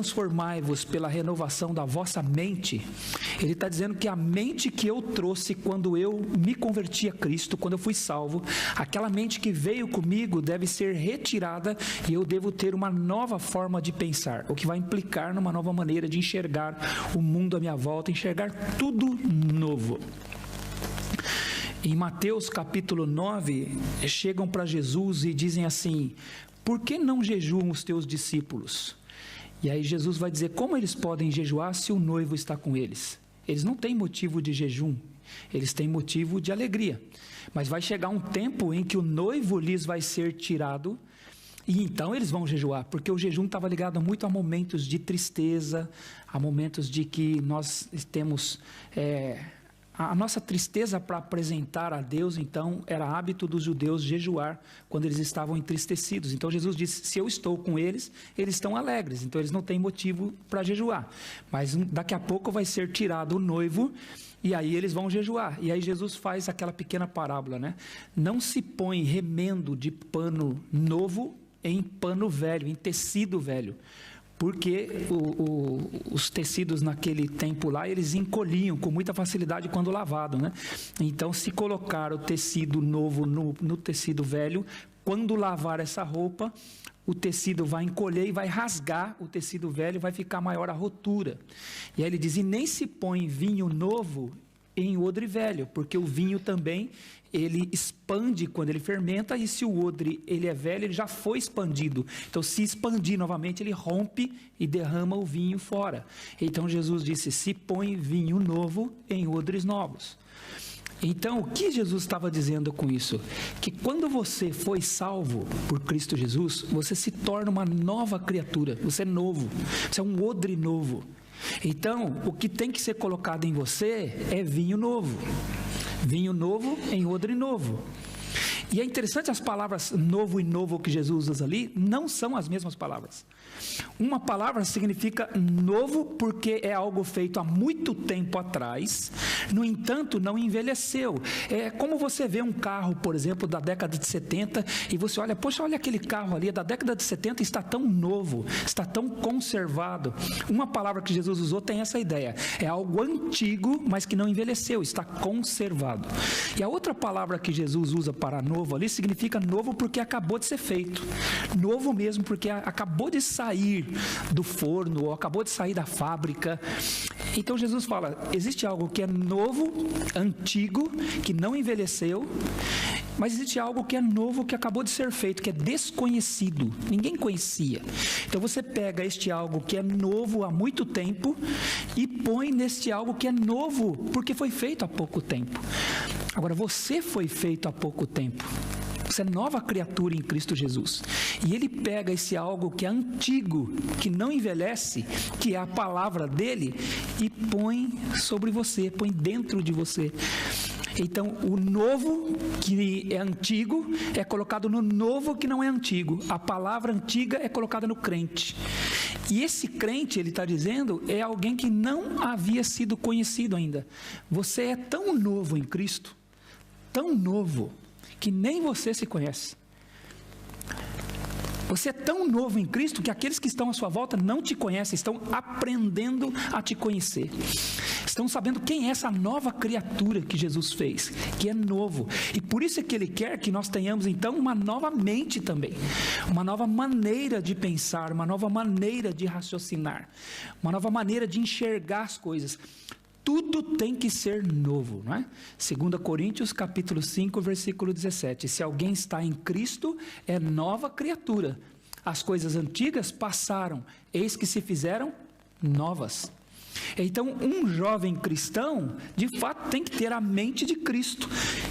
transformai-vos pela renovação da vossa mente, ele está dizendo que a mente que eu trouxe quando eu me converti a Cristo, quando eu fui salvo, aquela mente que veio comigo deve ser retirada e eu devo ter uma nova forma de pensar, o que vai implicar numa nova maneira de enxergar o mundo à minha volta, enxergar tudo novo. Em Mateus capítulo 9, chegam para Jesus e dizem assim: por que não jejuam os teus discípulos? E aí Jesus vai dizer, como eles podem jejuar se o noivo está com eles? Eles não têm motivo de jejum, eles têm motivo de alegria. Mas vai chegar um tempo em que o noivo lhes vai ser tirado, e então eles vão jejuar, porque o jejum estava ligado muito a momentos de tristeza, a momentos de que nós temos... A nossa tristeza para apresentar a Deus, então, era hábito dos judeus jejuar quando eles estavam entristecidos. Então Jesus disse, se eu estou com eles, eles estão alegres, então eles não têm motivo para jejuar. Mas daqui a pouco vai ser tirado o noivo, e aí eles vão jejuar. E aí Jesus faz aquela pequena parábola, né? Não se põe remendo de pano novo em pano velho, em tecido velho. Porque os tecidos naquele tempo lá, eles encolhiam com muita facilidade quando lavado, né? Então, se colocar o tecido novo no tecido velho, quando lavar essa roupa, o tecido vai encolher e vai rasgar o tecido velho, vai ficar maior a rotura. E aí ele diz, e nem se põe vinho novo em odre velho, porque o vinho também, ele expande quando ele fermenta, e se o odre ele é velho, ele já foi expandido. Então, se expandir novamente, ele rompe e derrama o vinho fora. Então, Jesus disse, se põe vinho novo em odres novos. Então, o que Jesus estava dizendo com isso? Que quando você foi salvo por Cristo Jesus, você se torna uma nova criatura, você é novo, você é um odre novo. Então, o que tem que ser colocado em você é vinho novo em odre novo. E é interessante, as palavras novo e novo que Jesus usa ali não são as mesmas palavras. Uma palavra significa novo porque é algo feito há muito tempo atrás, no entanto não envelheceu. É como você vê um carro, por exemplo, da década de 70 e você olha, poxa, olha aquele carro ali da década de 70, está tão novo, está tão conservado. Uma palavra que Jesus usou tem essa ideia, é algo antigo, mas que não envelheceu, está conservado. E a outra palavra que Jesus usa para novo ali significa novo porque acabou de ser feito, novo mesmo porque acabou de sair do forno ou acabou de sair da fábrica. Então Jesus fala, existe algo que é novo, antigo, que não envelheceu, mas existe algo que é novo, que acabou de ser feito, que é desconhecido, ninguém conhecia. Então você pega este algo que é novo há muito tempo e põe neste algo que é novo porque foi feito há pouco tempo. Agora, você foi feito há pouco tempo, você é nova criatura em Cristo Jesus, e Ele pega esse algo que é antigo, que não envelhece, que é a palavra dEle, e põe sobre você, põe dentro de você. Então, o novo que é antigo é colocado no novo que não é antigo. A palavra antiga é colocada no crente. E esse crente, ele está dizendo, é alguém que não havia sido conhecido ainda. Você é tão novo em Cristo, tão novo, que nem você se conhece. Você é tão novo em Cristo que aqueles que estão à sua volta não te conhecem, estão aprendendo a te conhecer. Estão sabendo quem é essa nova criatura que Jesus fez, que é novo. E por isso é que Ele quer que nós tenhamos então uma nova mente também, uma nova maneira de pensar, uma nova maneira de raciocinar, uma nova maneira de enxergar as coisas. Tudo tem que ser novo, não é? 2 Coríntios capítulo 5, versículo 17. Se alguém está em Cristo, é nova criatura. As coisas antigas passaram, eis que se fizeram novas. Então, um jovem cristão, de fato, tem que ter a mente de Cristo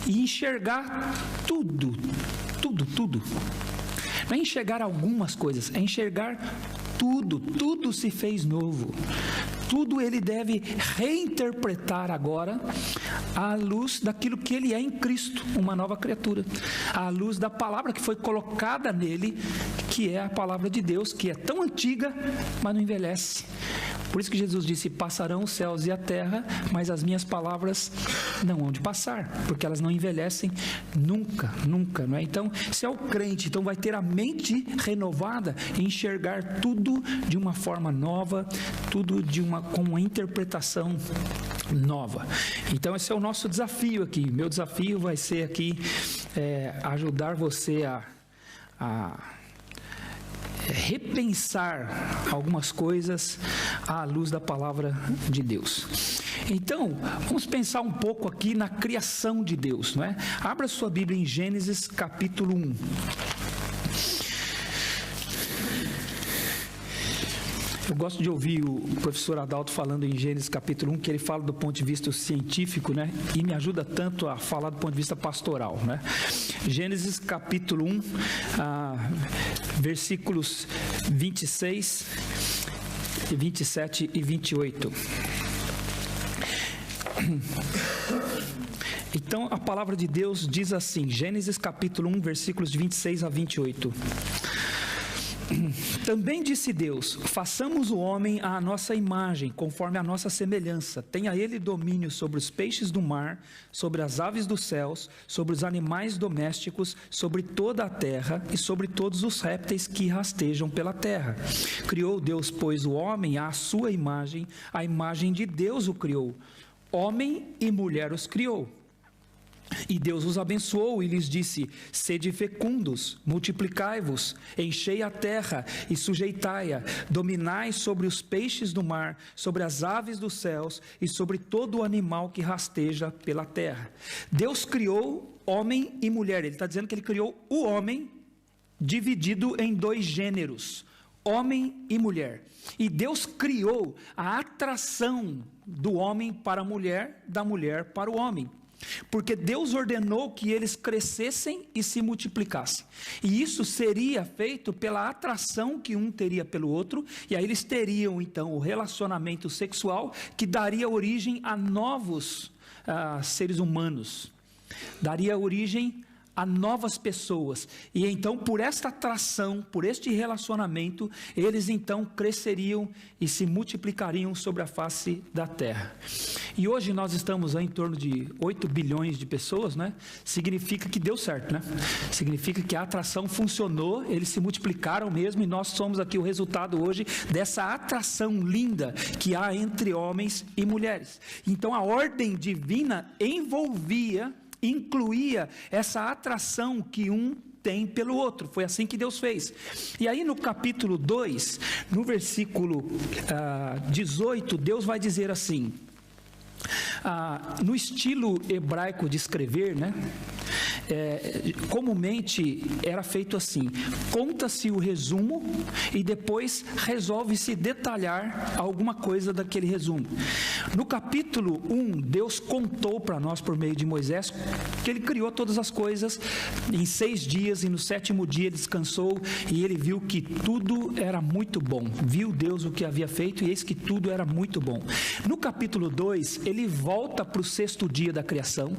e enxergar tudo. Não é enxergar algumas coisas, é enxergar tudo se fez novo. Tudo ele deve reinterpretar agora à luz daquilo que ele é em Cristo, uma nova criatura, à luz da palavra que foi colocada nele, que é a palavra de Deus, que é tão antiga, mas não envelhece, Por isso que Jesus disse: passarão os céus e a terra, mas as minhas palavras não hão de passar, porque elas não envelhecem nunca, nunca, não é? Então, se é o crente, então vai ter a mente renovada e enxergar tudo de uma forma nova, tudo com uma interpretação nova. Então, esse é o nosso desafio aqui. Meu desafio vai ser aqui ajudar você a repensar algumas coisas à luz da palavra de Deus. Então, vamos pensar um pouco aqui na criação de Deus, não é? Abra sua Bíblia em Gênesis capítulo 1. Eu gosto de ouvir o professor Adalto falando em Gênesis capítulo 1, que ele fala do ponto de vista científico, né? E me ajuda tanto a falar do ponto de vista pastoral, né? Gênesis capítulo 1, versículos 26, 27 e 28. Então, a palavra de Deus diz assim, Gênesis capítulo 1, versículos 26 a 28. Também disse Deus: façamos o homem à nossa imagem, conforme a nossa semelhança. Tenha ele domínio sobre os peixes do mar, sobre as aves dos céus, sobre os animais domésticos, sobre toda a terra e sobre todos os répteis que rastejam pela terra. Criou Deus, pois, o homem à sua imagem, a imagem de Deus o criou. Homem e mulher os criou. E Deus os abençoou e lhes disse: sede fecundos, multiplicai-vos, enchei a terra e sujeitai-a, dominai sobre os peixes do mar, sobre as aves dos céus e sobre todo o animal que rasteja pela terra. Deus criou homem e mulher. Ele está dizendo que ele criou o homem dividido em dois gêneros, homem e mulher. E Deus criou a atração do homem para a mulher, da mulher para o homem. Porque Deus ordenou que eles crescessem e se multiplicassem. E isso seria feito pela atração que um teria pelo outro. E aí eles teriam então o relacionamento sexual que daria origem a novos seres humanos. Daria origem a novas pessoas. E então, por esta atração, por este relacionamento, eles então cresceriam e se multiplicariam sobre a face da terra. E hoje nós estamos em torno de 8 bilhões de pessoas, né? Significa que deu certo, né? Significa que a atração funcionou, eles se multiplicaram mesmo, e nós somos aqui o resultado hoje dessa atração linda que há entre homens e mulheres. Então, a ordem divina incluía essa atração que um tem pelo outro. Foi assim que Deus fez. E aí no capítulo 2, no versículo 18, Deus vai dizer assim, no estilo hebraico de escrever, né? Comumente era feito assim: conta-se o resumo e depois resolve-se detalhar alguma coisa daquele resumo. No capítulo 1, Deus contou para nós por meio de Moisés que ele criou todas as coisas em 6 dias e no 7º dia ele descansou e ele viu que tudo era muito bom. Viu Deus o que havia feito e eis que tudo era muito bom. No capítulo 2, ele volta para o 6º dia da criação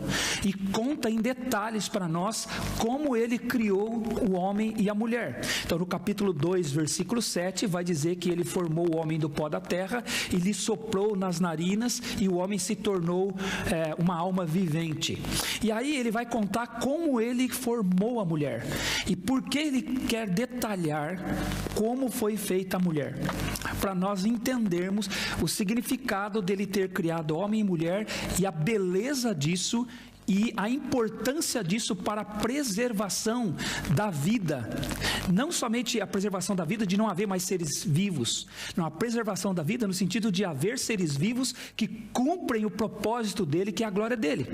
e conta em detalhes para nós como ele criou o homem e a mulher. Então no capítulo 2, versículo 7, vai dizer que ele formou o homem do pó da terra e lhe soprou nas narinas e o homem se tornou uma alma vivente. E aí ele vai contar como ele formou a mulher e por que ele quer detalhar como foi feita a mulher, para nós entendermos o significado dele ter criado homem e mulher e a beleza disso e a importância disso para a preservação da vida. Não somente a preservação da vida de não haver mais seres vivos, não, a preservação da vida no sentido de haver seres vivos que cumprem o propósito dele, que é a glória dele,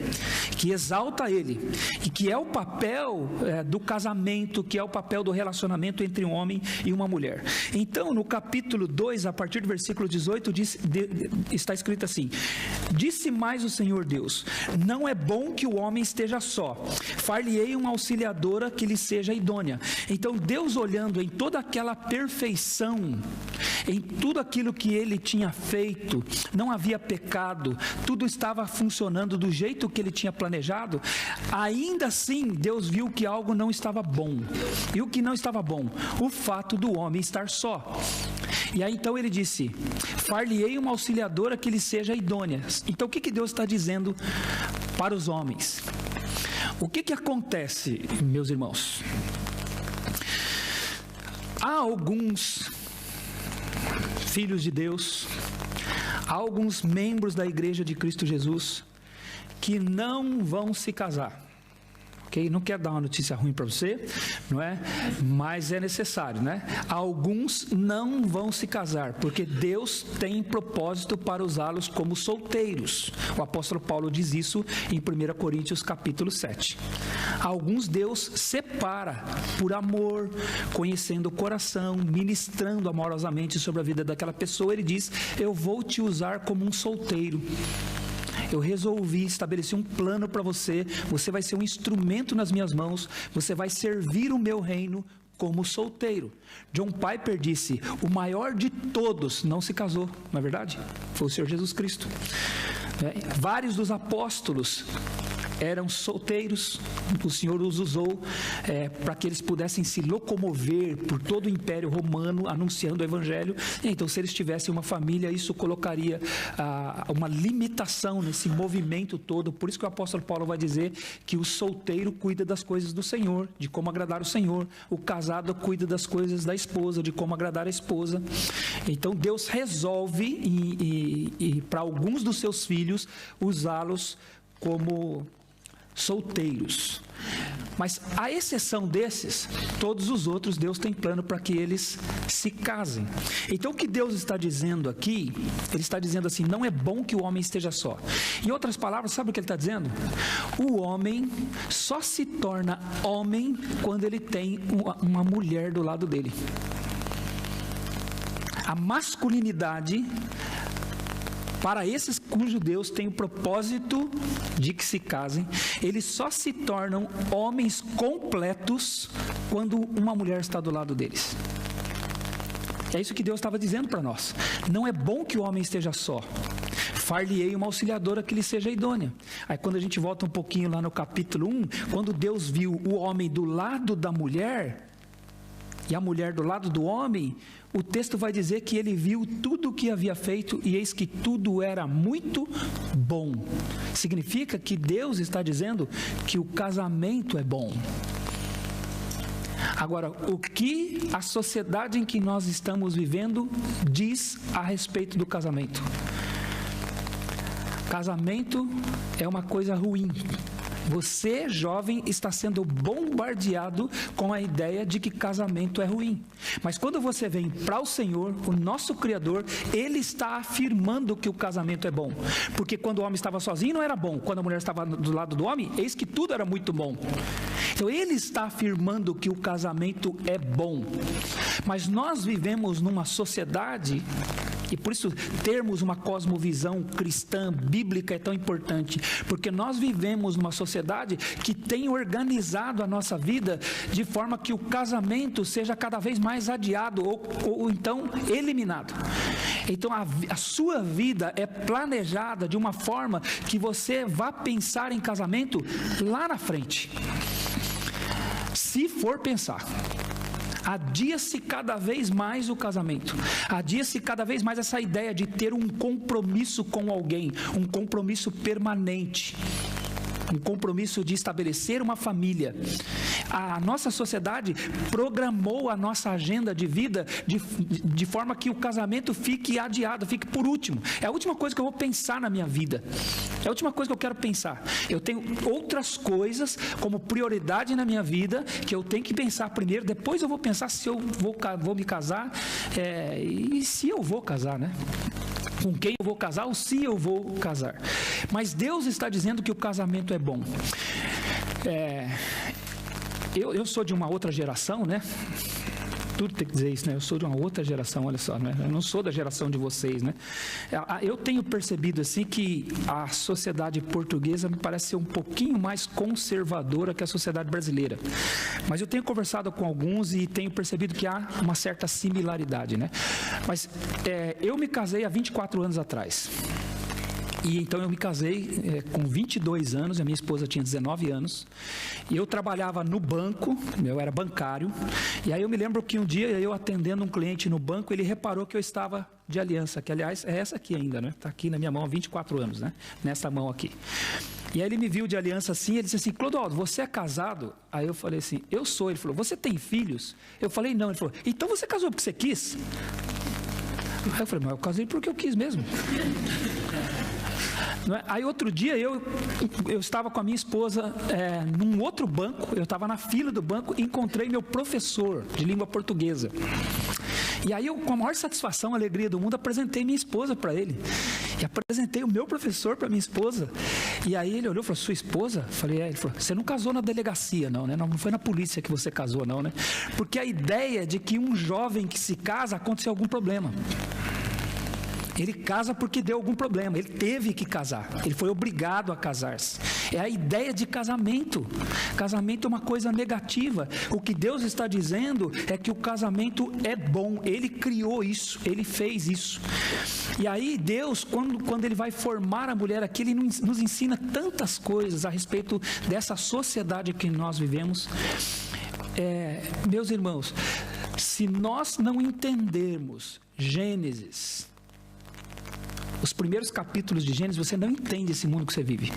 que exalta ele, e que é o papel do casamento, que é o papel do relacionamento entre um homem e uma mulher. Então, no capítulo 2, a partir do versículo 18, está escrito assim: disse mais o Senhor Deus: não é bom que o homem esteja só, far-lhe-ei uma auxiliadora que lhe seja idônea. Então Deus, olhando em toda aquela perfeição, em tudo aquilo que ele tinha feito, não havia pecado, tudo estava funcionando do jeito que ele tinha planejado. Ainda assim Deus viu que algo não estava bom. E o que não estava bom? O fato do homem estar só. E aí então ele disse: far-lhe-ei uma auxiliadora que lhe seja idônea. Então o que Deus está dizendo para os homens? O que acontece, meus irmãos? Há alguns filhos de Deus, há alguns membros da Igreja de Cristo Jesus que não vão se casar. Okay? Não quero dar uma notícia ruim para você, não é? Mas é necessário, né? Alguns não vão se casar, porque Deus tem propósito para usá-los como solteiros. O apóstolo Paulo diz isso em 1 Coríntios capítulo 7. Alguns Deus separa por amor, conhecendo o coração, ministrando amorosamente sobre a vida daquela pessoa. Ele diz: eu vou te usar como um solteiro. Eu resolvi estabelecer um plano para você. Você vai ser um instrumento nas minhas mãos. Você vai servir o meu reino como solteiro. John Piper disse: o maior de todos não se casou, não é verdade? Foi o Senhor Jesus Cristo. Vários dos apóstolos eram solteiros. O Senhor os usou para que eles pudessem se locomover por todo o Império Romano, anunciando o Evangelho. Então, se eles tivessem uma família, isso colocaria uma limitação nesse movimento todo. Por isso que o apóstolo Paulo vai dizer que o solteiro cuida das coisas do Senhor, de como agradar o Senhor. O casado cuida das coisas da esposa, de como agradar a esposa. Então, Deus resolve, e para alguns dos seus filhos, usá-los como solteiros. Mas à exceção desses, todos os outros, Deus tem plano para que eles se casem. Então o que Deus está dizendo aqui, Ele está dizendo assim: não é bom que o homem esteja só. Em outras palavras, sabe o que Ele está dizendo? O homem só se torna homem quando ele tem uma mulher do lado dele. A masculinidade, para esses cujo Deus tem o propósito de que se casem, eles só se tornam homens completos quando uma mulher está do lado deles. É isso que Deus estava dizendo para nós. Não é bom que o homem esteja só. Far-lhe-ei uma auxiliadora que lhe seja idônea. Aí quando a gente volta um pouquinho lá no capítulo 1, quando Deus viu o homem do lado da mulher e a mulher do lado do homem, o texto vai dizer que ele viu tudo o que havia feito e eis que tudo era muito bom. Significa que Deus está dizendo que o casamento é bom. Agora, o que a sociedade em que nós estamos vivendo diz a respeito do casamento? Casamento é uma coisa ruim. Você, jovem, está sendo bombardeado com a ideia de que casamento é ruim. Mas quando você vem para o Senhor, o nosso Criador, Ele está afirmando que o casamento é bom. Porque quando o homem estava sozinho não era bom. Quando a mulher estava do lado do homem, eis que tudo era muito bom. Então Ele está afirmando que o casamento é bom. Mas nós vivemos numa sociedade, e por isso termos uma cosmovisão cristã, bíblica é tão importante, porque nós vivemos numa sociedade que tem organizado a nossa vida de forma que o casamento seja cada vez mais adiado ou então eliminado. Então a sua vida é planejada de uma forma que você vá pensar em casamento lá na frente. Se for pensar. Adia-se cada vez mais o casamento. Adia-se cada vez mais essa ideia de ter um compromisso com alguém, um compromisso permanente, um compromisso de estabelecer uma família. A nossa sociedade programou a nossa agenda de vida de forma que o casamento fique adiado, fique por último. É a última coisa que eu vou pensar na minha vida. É a última coisa que eu quero pensar. Eu tenho outras coisas como prioridade na minha vida que eu tenho que pensar primeiro. Depois eu vou pensar se eu vou me casar e se eu vou casar, né? Com quem eu vou casar ou se eu vou casar. Mas Deus está dizendo que o casamento é bom. Eu sou de uma outra geração, né? Tudo tem que dizer isso, né? Eu sou de uma outra geração, olha só, né? Eu não sou da geração de vocês, né? Eu tenho percebido assim que a sociedade portuguesa me parece ser um pouquinho mais conservadora que a sociedade brasileira. Mas eu tenho conversado com alguns e tenho percebido que há uma certa similaridade, né? Mas eu me casei há 24 anos atrás. E então eu me casei com 22 anos, a minha esposa tinha 19 anos, e eu trabalhava no banco, eu era bancário, e aí eu me lembro que um dia eu atendendo um cliente no banco, ele reparou que eu estava de aliança, que aliás é essa aqui ainda, né? Está aqui na minha mão há 24 anos, né? Nessa mão aqui. E aí ele me viu de aliança assim, ele disse assim, Clodoaldo, você é casado? Aí eu falei assim, eu sou. Ele falou, você tem filhos? Eu falei, não. Ele falou, então você casou porque você quis? Aí eu falei, mas eu casei porque eu quis mesmo. Não é? Aí outro dia eu estava com a minha esposa num outro banco, eu estava na fila do banco e encontrei meu professor de língua portuguesa. E aí eu, com a maior satisfação, alegria do mundo, apresentei minha esposa para ele. E apresentei o meu professor para minha esposa. E aí ele olhou e falou, sua esposa? Eu falei, Ele falou, você não casou na delegacia não, né? Não foi na polícia que você casou não, né? Porque a ideia de que um jovem que se casa, aconteceu algum problema. Ele casa porque deu algum problema, ele teve que casar, ele foi obrigado a casar-se. É a ideia de casamento. Casamento é uma coisa negativa. O que Deus está dizendo é que o casamento é bom, Ele criou isso, Ele fez isso. E aí Deus, quando Ele vai formar a mulher aqui, Ele nos ensina tantas coisas a respeito dessa sociedade que nós vivemos. Meus irmãos, se nós não entendermos Gênesis, os primeiros capítulos de Gênesis, você não entende esse mundo que você vive.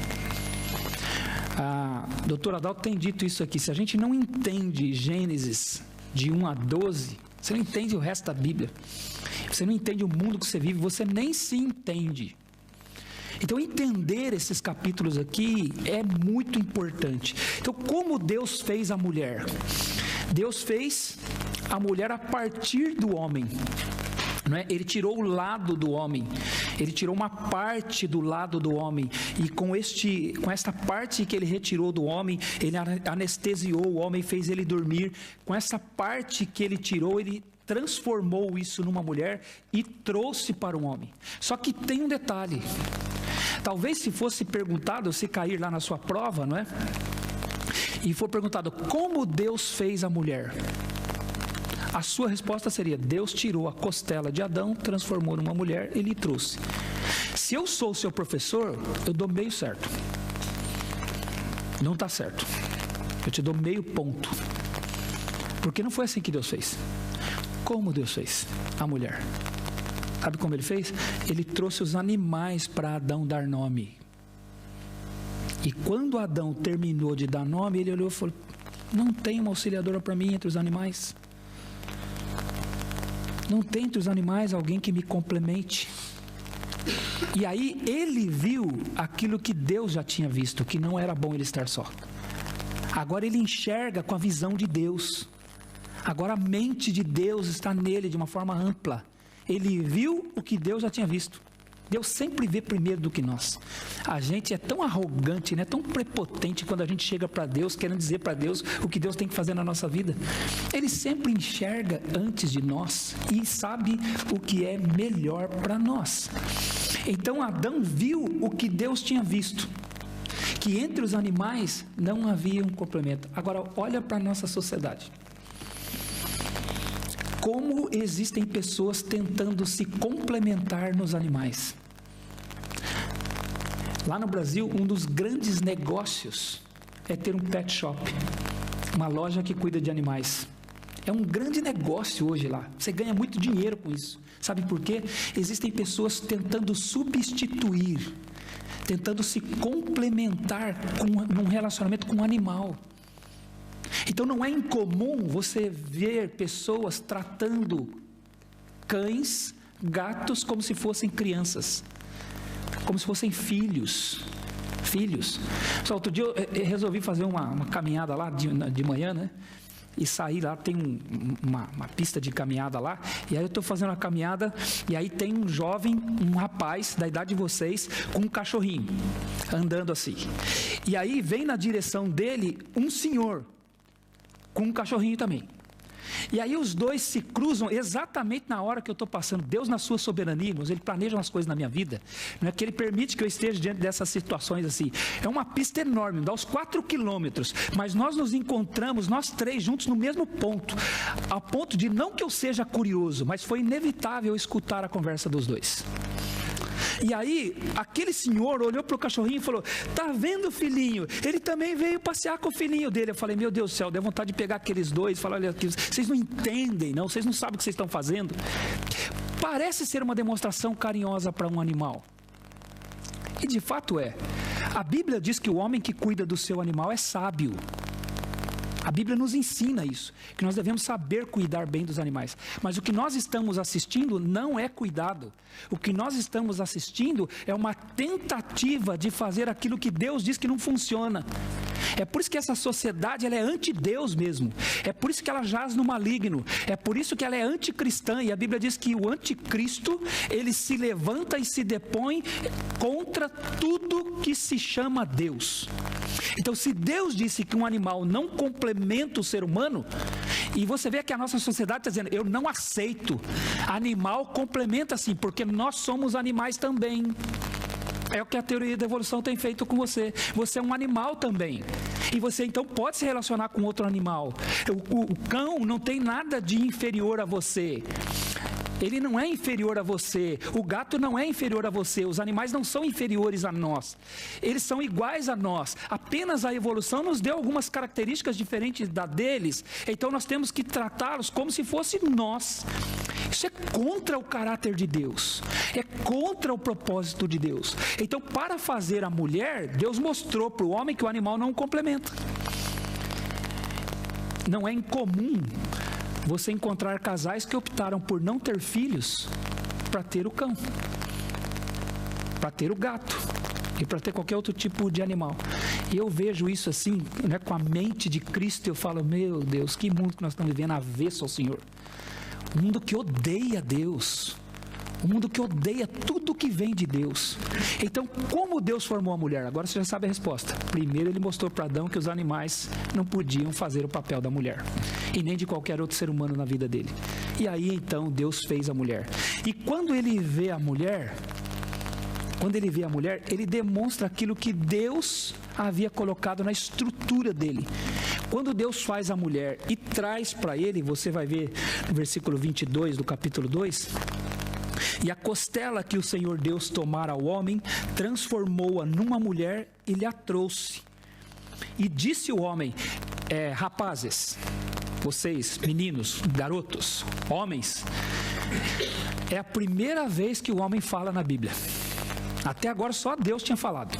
A doutora Adalto tem dito isso aqui, se a gente não entende Gênesis de 1 a 12, você não entende o resto da Bíblia. Você não entende o mundo que você vive, você nem se entende. Então entender esses capítulos aqui é muito importante. Então como Deus fez a mulher? Deus fez a mulher a partir do homem. Não é? Ele tirou o lado do homem, ele tirou uma parte do lado do homem, e com esta parte que ele retirou do homem, ele anestesiou o homem, fez ele dormir. Com essa parte que ele tirou, ele transformou isso numa mulher e trouxe para um homem. Só que tem um detalhe, talvez se fosse perguntado, se cair lá na sua prova, não é? E for perguntado como Deus fez a mulher, a sua resposta seria, Deus tirou a costela de Adão, transformou numa mulher e lhe trouxe. Se eu sou o seu professor, eu dou meio certo. Não está certo. Eu te dou meio ponto. Porque não foi assim que Deus fez. Como Deus fez a mulher? Sabe como ele fez? Ele trouxe os animais para Adão dar nome. E quando Adão terminou de dar nome, ele olhou e falou, não tem uma auxiliadora para mim entre os animais. Não tem entre os animais alguém que me complemente. E aí ele viu aquilo que Deus já tinha visto, que não era bom ele estar só. Agora ele enxerga com a visão de Deus. Agora a mente de Deus está nele de uma forma ampla. Ele viu o que Deus já tinha visto. Deus sempre vê primeiro do que nós. A gente é tão arrogante, né? Tão prepotente quando a gente chega para Deus, querendo dizer para Deus o que Deus tem que fazer na nossa vida. Ele sempre enxerga antes de nós e sabe o que é melhor para nós. Então Adão viu o que Deus tinha visto, que entre os animais não havia um complemento. Agora olha para a nossa sociedade. Como existem pessoas tentando se complementar nos animais. Lá no Brasil, um dos grandes negócios é ter um pet shop, uma loja que cuida de animais. É um grande negócio hoje lá, você ganha muito dinheiro com isso. Sabe por quê? Existem pessoas tentando substituir, tentando se complementar num relacionamento com um animal. Então não é incomum você ver pessoas tratando cães, gatos como se fossem crianças, como se fossem filhos. Só outro dia eu resolvi fazer uma caminhada lá de manhã, né? E sair lá, tem uma pista de caminhada lá, e aí eu estou fazendo a caminhada, e aí tem um jovem, um rapaz da idade de vocês, com um cachorrinho, andando assim. E aí vem na direção dele um senhor, com um cachorrinho também. E aí os dois se cruzam exatamente na hora que eu estou passando. Deus, na sua soberania, irmãos, Ele planeja umas coisas na minha vida. Não é que Ele permite que eu esteja diante dessas situações assim. É uma pista enorme, dá uns 4 quilômetros. Mas nós nos encontramos, nós três juntos no mesmo ponto. A ponto de não que eu seja curioso, mas foi inevitável escutar a conversa dos dois. E aí, aquele senhor olhou para o cachorrinho e falou: tá vendo, filhinho? Ele também veio passear com o filhinho dele. Eu falei: meu Deus do céu, deu vontade de pegar aqueles dois e falar: olha, vocês não entendem, não? Vocês não sabem o que vocês estão fazendo. Parece ser uma demonstração carinhosa para um animal. E de fato é. A Bíblia diz que o homem que cuida do seu animal é sábio. A Bíblia nos ensina isso, que nós devemos saber cuidar bem dos animais. Mas o que nós estamos assistindo não é cuidado. O que nós estamos assistindo é uma tentativa de fazer aquilo que Deus diz que não funciona. É por isso que essa sociedade ela é anti-Deus mesmo. É por isso que ela jaz no maligno. É por isso que ela é anticristã. E a Bíblia diz que o anticristo, ele se levanta e se depõe contra tudo que se chama Deus. Então, se Deus disse que um animal não complementa o ser humano, e você vê que a nossa sociedade está dizendo: eu não aceito, animal complementa sim, porque nós somos animais também. É o que a teoria da evolução tem feito com você. Você é um animal também. E você então pode se relacionar com outro animal. O cão não tem nada de inferior a você. Ele não é inferior a você, o gato não é inferior a você, os animais não são inferiores a nós, eles são iguais a nós, apenas a evolução nos deu algumas características diferentes da deles, então nós temos que tratá-los como se fosse nós. Isso é contra o caráter de Deus, é contra o propósito de Deus. Então, para fazer a mulher, Deus mostrou para o homem que o animal não complementa. Não é incomum você encontrar casais que optaram por não ter filhos para ter o cão, para ter o gato e para ter qualquer outro tipo de animal. E eu vejo isso assim, né, com a mente de Cristo, eu falo: meu Deus, que mundo que nós estamos vivendo avesso ao Senhor. Um mundo que odeia Deus. Um mundo que odeia tudo que vem de Deus. Então, como Deus formou a mulher? Agora você já sabe a resposta. Primeiro, ele mostrou para Adão que os animais não podiam fazer o papel da mulher. E nem de qualquer outro ser humano na vida dele. E aí, então, Deus fez a mulher. E quando ele vê a mulher, ele demonstra aquilo que Deus havia colocado na estrutura dele. Quando Deus faz a mulher e traz para ele, você vai ver no versículo 22 do capítulo 2... E a costela que o Senhor Deus tomara ao homem, transformou-a numa mulher e lhe a trouxe. E disse o homem: rapazes, vocês, meninos, garotos, homens, é a primeira vez que o homem fala na Bíblia. Até agora só Deus tinha falado.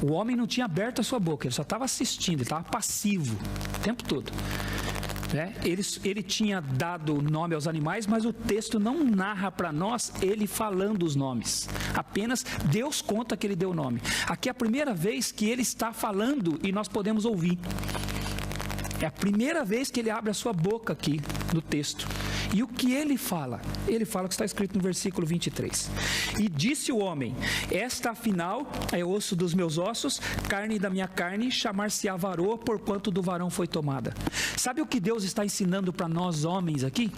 O homem não tinha aberto a sua boca, ele só estava assistindo, ele estava passivo o tempo todo. Ele tinha dado nome aos animais, mas o texto não narra para nós ele falando os nomes. Apenas Deus conta que ele deu o nome. Aqui é a primeira vez que ele está falando e nós podemos ouvir. É a primeira vez que ele abre a sua boca aqui no texto. E o que ele fala? Ele fala o que está escrito no versículo 23. E disse o homem: esta afinal é osso dos meus ossos, carne da minha carne, chamar-se-á varoa, porquanto do varão foi tomada. Sabe o que Deus está ensinando para nós homens aqui?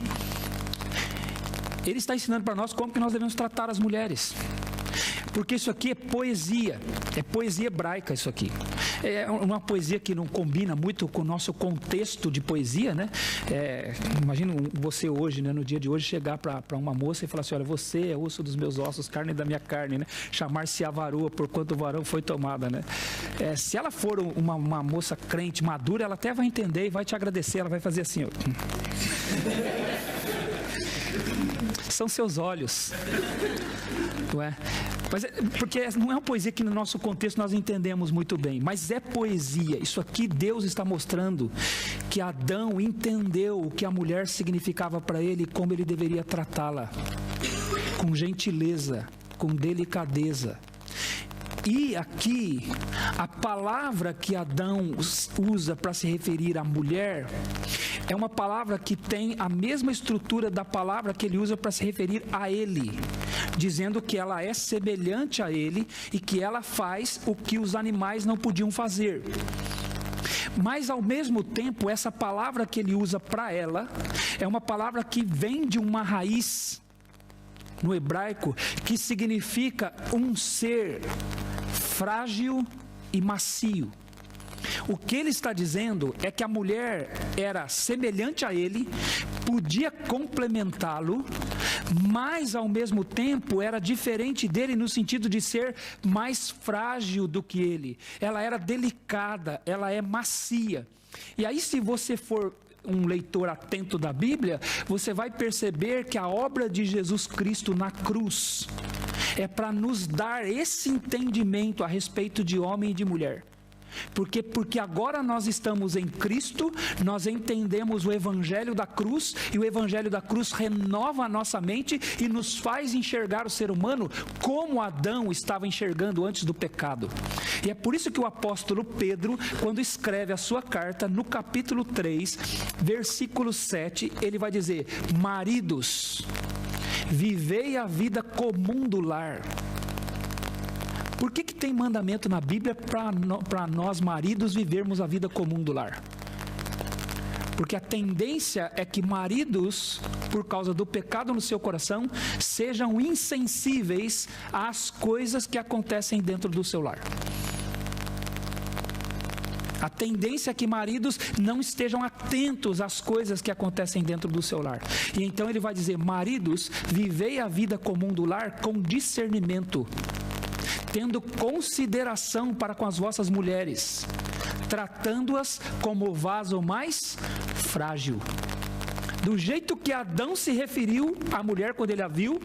Ele está ensinando para nós como que nós devemos tratar as mulheres. Porque isso aqui é poesia hebraica isso aqui. É uma poesia que não combina muito com o nosso contexto de poesia, né? Imagina você hoje, né, no dia de hoje, chegar para uma moça e falar assim: olha, você é osso dos meus ossos, carne da minha carne, né? Chamar-se-á varoa, porquanto o varão foi tomada, né? Se ela for uma moça crente, madura, ela até vai entender e vai te agradecer, ela vai fazer assim, ó. São seus olhos, não é? Mas porque não é uma poesia que no nosso contexto nós entendemos muito bem, mas é poesia. Isso aqui Deus está mostrando que Adão entendeu o que a mulher significava para ele e como ele deveria tratá-la, com gentileza, com delicadeza. E aqui, a palavra que Adão usa para se referir à mulher é uma palavra que tem a mesma estrutura da palavra que ele usa para se referir a ele, dizendo que ela é semelhante a ele e que ela faz o que os animais não podiam fazer. Mas, ao mesmo tempo, essa palavra que ele usa para ela é uma palavra que vem de uma raiz no hebraico que significa um ser frágil e macio. O que ele está dizendo é que a mulher era semelhante a ele, podia complementá-lo, mas ao mesmo tempo era diferente dele no sentido de ser mais frágil do que ele. Ela era delicada, ela é macia. E aí, se você for um leitor atento da Bíblia, você vai perceber que a obra de Jesus Cristo na cruz é para nos dar esse entendimento a respeito de homem e de mulher. Porque agora nós estamos em Cristo, nós entendemos o Evangelho da cruz, e o Evangelho da cruz renova a nossa mente e nos faz enxergar o ser humano como Adão estava enxergando antes do pecado. E é por isso que o apóstolo Pedro, quando escreve a sua carta, no capítulo 3, versículo 7, ele vai dizer: maridos, vivei a vida comum do lar. Por que tem mandamento na Bíblia para nós maridos vivermos a vida comum do lar? Porque a tendência é que maridos, por causa do pecado no seu coração, sejam insensíveis às coisas que acontecem dentro do seu lar. A tendência é que maridos não estejam atentos às coisas que acontecem dentro do seu lar. E então ele vai dizer: maridos, vivei a vida comum do lar com discernimento, tendo consideração para com as vossas mulheres, tratando-as como vaso mais frágil. Do jeito que Adão se referiu à mulher quando ele a viu,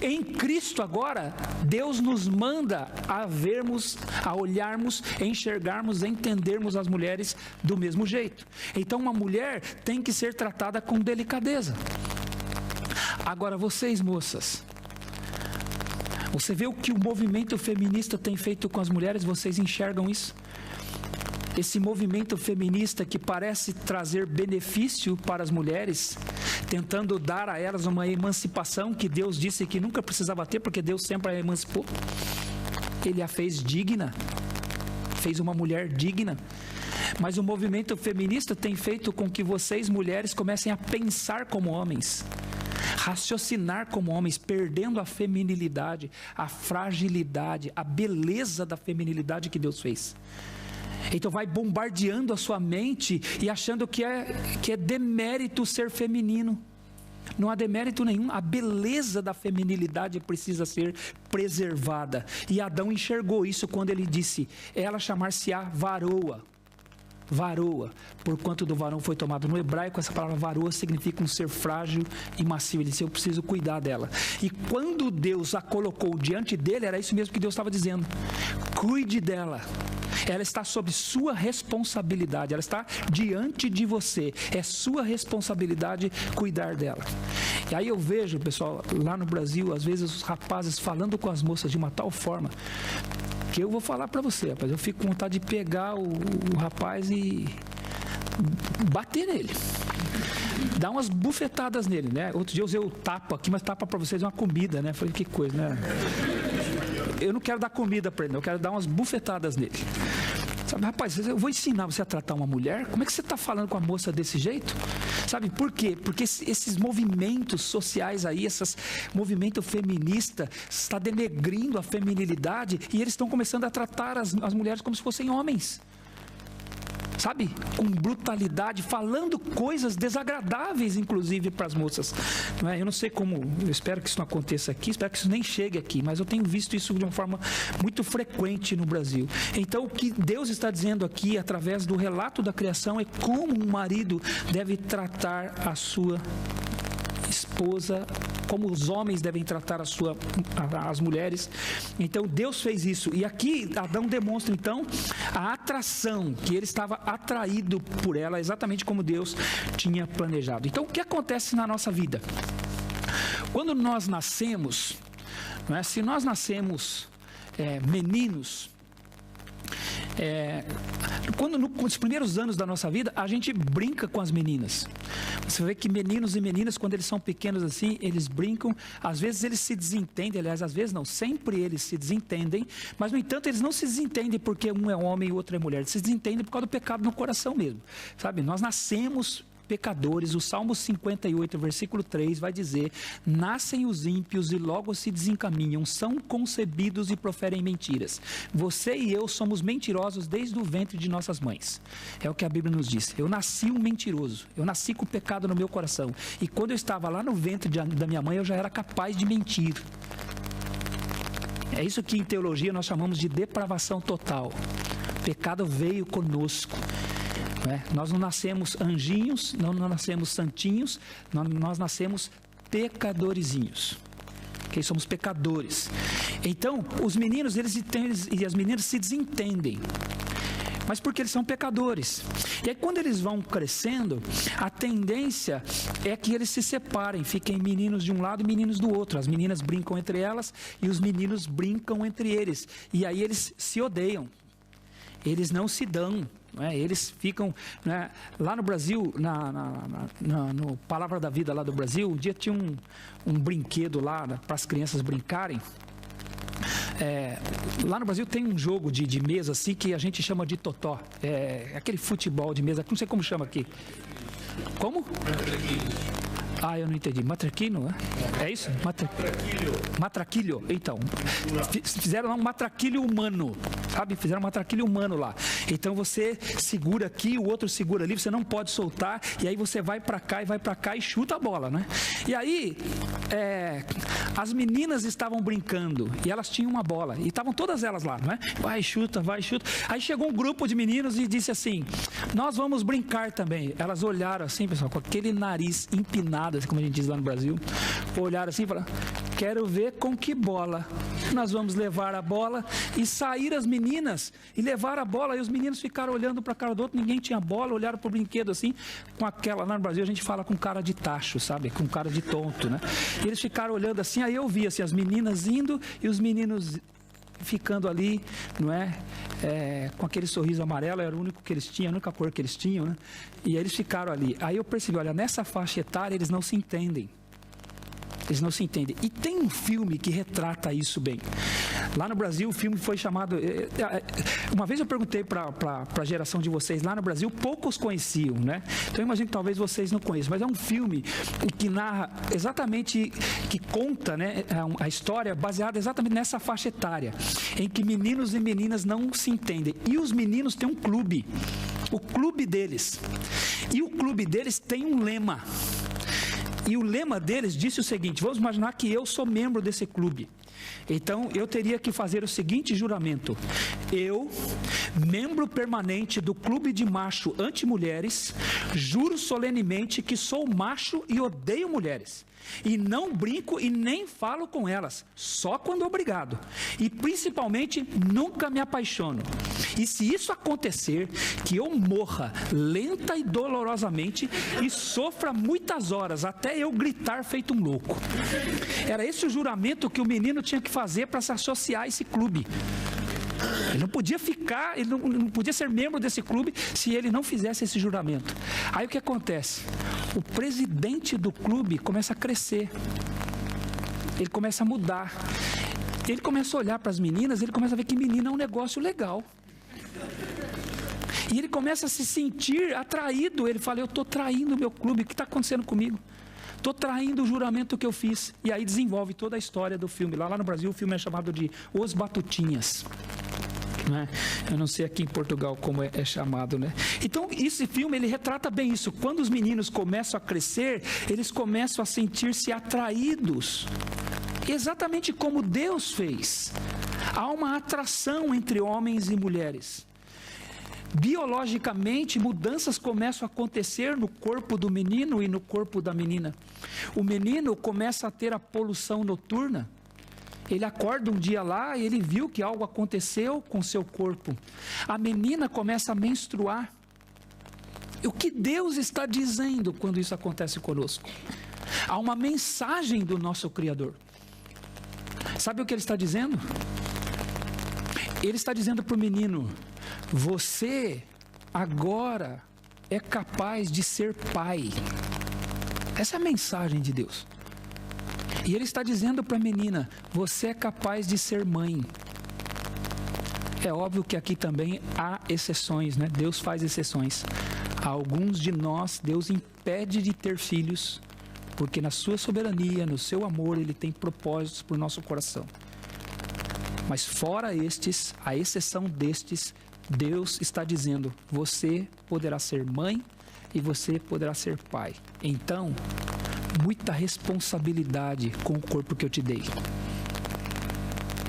em Cristo agora, Deus nos manda a vermos, a olharmos, a enxergarmos, a entendermos as mulheres do mesmo jeito. Então uma mulher tem que ser tratada com delicadeza. Agora vocês, moças, você vê o que o movimento feminista tem feito com as mulheres? Vocês enxergam isso? Esse movimento feminista que parece trazer benefício para as mulheres, tentando dar a elas uma emancipação que Deus disse que nunca precisava ter, porque Deus sempre a emancipou. Ele a fez digna, fez uma mulher digna. Mas o movimento feminista tem feito com que vocês, mulheres, comecem a pensar como homens, raciocinar como homens, perdendo a feminilidade, a fragilidade, a beleza da feminilidade que Deus fez. Então vai bombardeando a sua mente e achando que é demérito ser feminino. Não há demérito nenhum, a beleza da feminilidade precisa ser preservada. E Adão enxergou isso quando ele disse: ela chamar-se-á varoa. Varoa, porquanto do varão foi tomado. No hebraico, essa palavra varoa significa um ser frágil e macio. Ele disse: eu preciso cuidar dela. E quando Deus a colocou diante dele, era isso mesmo que Deus estava dizendo: cuide dela. Ela está sob sua responsabilidade, ela está diante de você. É sua responsabilidade cuidar dela. E aí eu vejo, pessoal, lá no Brasil, às vezes os rapazes falando com as moças de uma tal forma que eu vou falar para você, rapaz, eu fico com vontade de pegar o rapaz e bater nele, dar umas bufetadas nele, né? Outro dia eu usei o tapa aqui, mas tapa para vocês é uma comida, né? Falei, que coisa, né? Eu não quero dar comida para ele, eu quero dar umas bufetadas nele. Sabe, rapaz, eu vou ensinar você a tratar uma mulher. Como é que você está falando com a moça desse jeito? Sabe por quê? Porque esses movimentos sociais aí, esse movimento feminista está denegrindo a feminilidade e eles estão começando a tratar as mulheres como se fossem homens. Sabe? Com brutalidade, falando coisas desagradáveis, inclusive, para as moças. Não é? Eu não sei como, eu espero que isso não aconteça aqui, espero que isso nem chegue aqui, mas eu tenho visto isso de uma forma muito frequente no Brasil. Então, o que Deus está dizendo aqui, através do relato da criação, é como um marido deve tratar a sua esposa, como os homens devem tratar as mulheres. Então Deus fez isso, e aqui Adão demonstra então a atração, que ele estava atraído por ela, exatamente como Deus tinha planejado. Então o que acontece na nossa vida? Quando nós nascemos, não é? Se nós nascemos meninos, nos primeiros anos da nossa vida, a gente brinca com as meninas. Você vê que meninos e meninas, quando eles são pequenos assim, eles brincam. Às vezes eles se desentendem, aliás, às vezes não, sempre eles se desentendem. Mas, no entanto, eles não se desentendem porque um é homem e o outro é mulher. Eles se desentendem por causa do pecado no coração mesmo. Sabe, nós nascemos pecadores. O Salmo 58, versículo 3 vai dizer: nascem os ímpios e logo se desencaminham, são concebidos e proferem mentiras. Você e eu somos mentirosos desde o ventre de nossas mães. É o que a Bíblia nos diz. Eu nasci um mentiroso, eu nasci com o pecado no meu coração. E quando eu estava lá no ventre da minha mãe, eu já era capaz de mentir. É isso que em teologia nós chamamos de depravação total. O pecado veio conosco. Nós não nascemos anjinhos, não nascemos santinhos, nós nascemos pecadorzinhos. Okay? Somos pecadores. Então, os meninos e as meninas se desentendem. Mas porque eles são pecadores. E aí quando eles vão crescendo, a tendência é que eles se separem, fiquem meninos de um lado e meninos do outro. As meninas brincam entre elas e os meninos brincam entre eles. E aí eles se odeiam, eles não se dão. Eles ficam, lá no Brasil, no Palavra da Vida lá do Brasil, um dia tinha um brinquedo lá para as crianças brincarem. Lá no Brasil tem um jogo de mesa assim que a gente chama de totó. Aquele futebol de mesa, não sei como chama aqui. Como? Eu não entendi. Matraquino, é isso? Matraquilho. Então, fizeram lá um matraquilho humano, sabe? Fizeram um matraquilho humano lá. Então você segura aqui, o outro segura ali, você não pode soltar, e aí você vai pra cá e chuta a bola, né? E aí, as meninas estavam brincando, e elas tinham uma bola, e estavam todas elas lá, não é? Vai, chuta. Aí chegou um grupo de meninos e disse assim: nós vamos brincar também. Elas olharam assim, pessoal, com aquele nariz empinado, como a gente diz lá no Brasil, olharam assim e falaram: quero ver com que bola nós vamos levar a bola. E saíram as meninas e levaram a bola, e os meninos ficaram olhando para a cara do outro, ninguém tinha bola, olharam para o brinquedo assim, com aquela, lá no Brasil a gente fala com cara de tacho, sabe, com cara de tonto, né? E eles ficaram olhando assim, aí eu vi assim, as meninas indo e os meninos ficando ali, não é? Com aquele sorriso amarelo, era o único que eles tinham, a única cor que eles tinham, né? E eles ficaram ali. Aí eu percebi, olha, nessa faixa etária eles não se entendem. Eles não se entendem. E tem um filme que retrata isso bem. Lá no Brasil, o filme foi chamado... Uma vez eu perguntei para a geração de vocês, lá no Brasil, poucos conheciam, né? Então eu imagino que talvez vocês não conheçam, mas é um filme que narra exatamente, que conta, né, a história baseada exatamente nessa faixa etária, em que meninos e meninas não se entendem. E os meninos têm um clube, o clube deles. E o clube deles tem um lema. E o lema deles disse o seguinte: vamos imaginar que eu sou membro desse clube. Então, eu teria que fazer o seguinte juramento: eu, membro permanente do clube de macho anti-mulheres, juro solenemente que sou macho e odeio mulheres. E não brinco e nem falo com elas, só quando obrigado. E principalmente, nunca me apaixono. E se isso acontecer, que eu morra lenta e dolorosamente e sofra muitas horas, até eu gritar feito um louco. Era esse o juramento que o menino tinha que fazer para se associar a esse clube. Ele não podia ficar, ele não podia ser membro desse clube se ele não fizesse esse juramento. Aí o que acontece? O presidente do clube começa a crescer. Ele começa a mudar. Ele começa a olhar para as meninas, ele começa a ver que menina é um negócio legal. E ele começa a se sentir atraído. Ele fala: eu estou traindo o meu clube, o que está acontecendo comigo? Estou traindo o juramento que eu fiz. E aí desenvolve toda a história do filme. Lá no Brasil o filme é chamado de Os Batutinhas. Né? Eu não sei aqui em Portugal como é chamado, né? Então esse filme ele retrata bem isso. Quando os meninos começam a crescer, eles começam a sentir-se atraídos, exatamente como Deus fez. Há uma atração entre homens e mulheres. Biologicamente, mudanças começam a acontecer no corpo do menino e no corpo da menina. O menino começa a ter a poluição noturna. Ele acorda um dia lá e ele viu que algo aconteceu com seu corpo. A menina começa a menstruar. E o que Deus está dizendo quando isso acontece conosco? Há uma mensagem do nosso Criador. Sabe o que ele está dizendo? Ele está dizendo para o menino: você agora é capaz de ser pai. Essa é a mensagem de Deus. E ele está dizendo para a menina: você é capaz de ser mãe. É óbvio que aqui também há exceções, né? Deus faz exceções. A alguns de nós, Deus impede de ter filhos, porque na sua soberania, no seu amor, Ele tem propósitos para o nosso coração. Mas fora estes, à exceção destes, Deus está dizendo: você poderá ser mãe e você poderá ser pai. Então, muita responsabilidade com o corpo que eu te dei.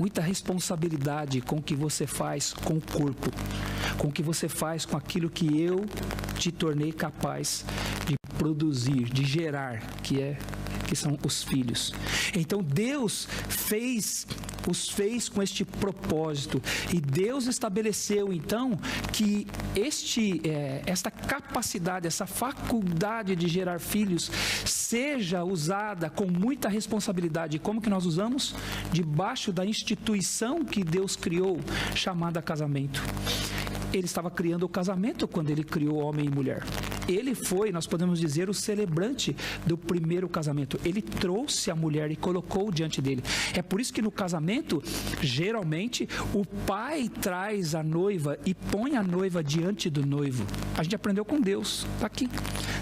Muita responsabilidade com o que você faz com o corpo, com o que você faz com aquilo que eu te tornei capaz de produzir, de gerar, que são os filhos. Então Deus os fez com este propósito, e Deus estabeleceu então que esta capacidade, essa faculdade de gerar filhos seja usada com muita responsabilidade. Como que nós usamos? Debaixo da instituição que Deus criou, chamada casamento. Ele estava criando o casamento quando Ele criou homem e mulher. Ele foi, nós podemos dizer, o celebrante do primeiro casamento. Ele trouxe a mulher e colocou diante dele. É por isso que no casamento, geralmente, o pai traz a noiva e põe a noiva diante do noivo. A gente aprendeu com Deus, está aqui.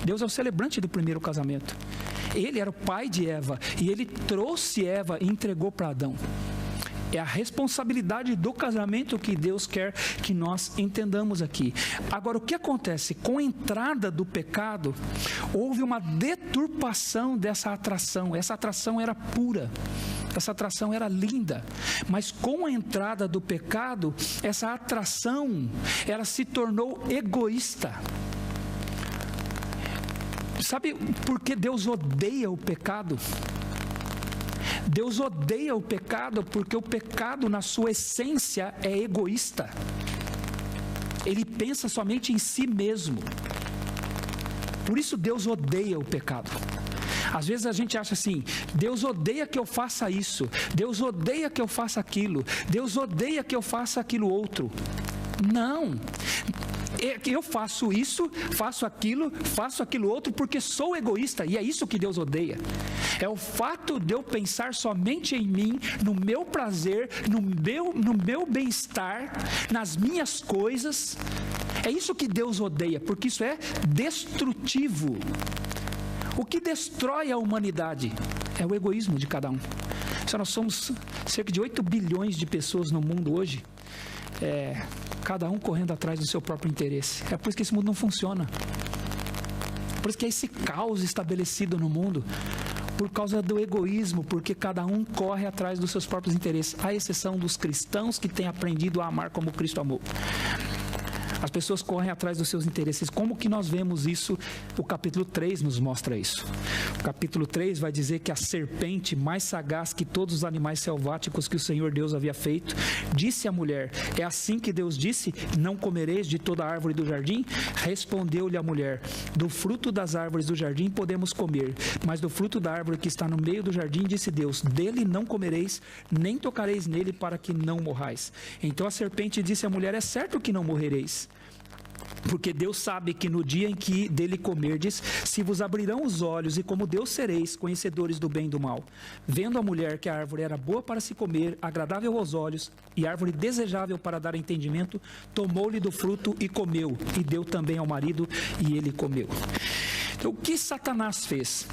Deus é o celebrante do primeiro casamento. Ele era o pai de Eva e Ele trouxe Eva e entregou para Adão. É a responsabilidade do casamento que Deus quer que nós entendamos aqui. Agora, o que acontece? Com a entrada do pecado, houve uma deturpação dessa atração. Essa atração era pura, essa atração era linda. Mas com a entrada do pecado, essa atração, ela se tornou egoísta. Sabe por que Deus odeia o pecado? Deus odeia o pecado porque o pecado, na sua essência, é egoísta. Ele pensa somente em si mesmo. Por isso Deus odeia o pecado. Às vezes a gente acha assim: Deus odeia que eu faça isso, Deus odeia que eu faça aquilo, Deus odeia que eu faça aquilo outro. Não. Eu faço isso, faço aquilo outro porque sou egoísta, e é isso que Deus odeia. É o fato de eu pensar somente em mim, no meu prazer, no meu bem-estar, nas minhas coisas. É isso que Deus odeia, porque isso é destrutivo. O que destrói a humanidade é o egoísmo de cada um. Se nós somos cerca de 8 bilhões de pessoas no mundo hoje, cada um correndo atrás do seu próprio interesse. É por isso que esse mundo não funciona. Por isso que é esse caos estabelecido no mundo, por causa do egoísmo, porque cada um corre atrás dos seus próprios interesses, à exceção dos cristãos que têm aprendido a amar como Cristo amou. As pessoas correm atrás dos seus interesses. Como que nós vemos isso? O capítulo 3 nos mostra isso. O capítulo 3 vai dizer que a serpente, mais sagaz que todos os animais selváticos que o Senhor Deus havia feito, disse à mulher: é assim que Deus disse, não comereis de toda a árvore do jardim? Respondeu-lhe a mulher: do fruto das árvores do jardim podemos comer, mas do fruto da árvore que está no meio do jardim, disse Deus, dele não comereis, nem tocareis nele, para que não morrais. Então a serpente disse à mulher: é certo que não morrereis, porque Deus sabe que no dia em que dele comerdes, se vos abrirão os olhos, e como Deus sereis conhecedores do bem e do mal. Vendo a mulher que a árvore era boa para se comer, agradável aos olhos, e árvore desejável para dar entendimento, tomou-lhe do fruto e comeu, e deu também ao marido, e ele comeu. Então, o que Satanás fez?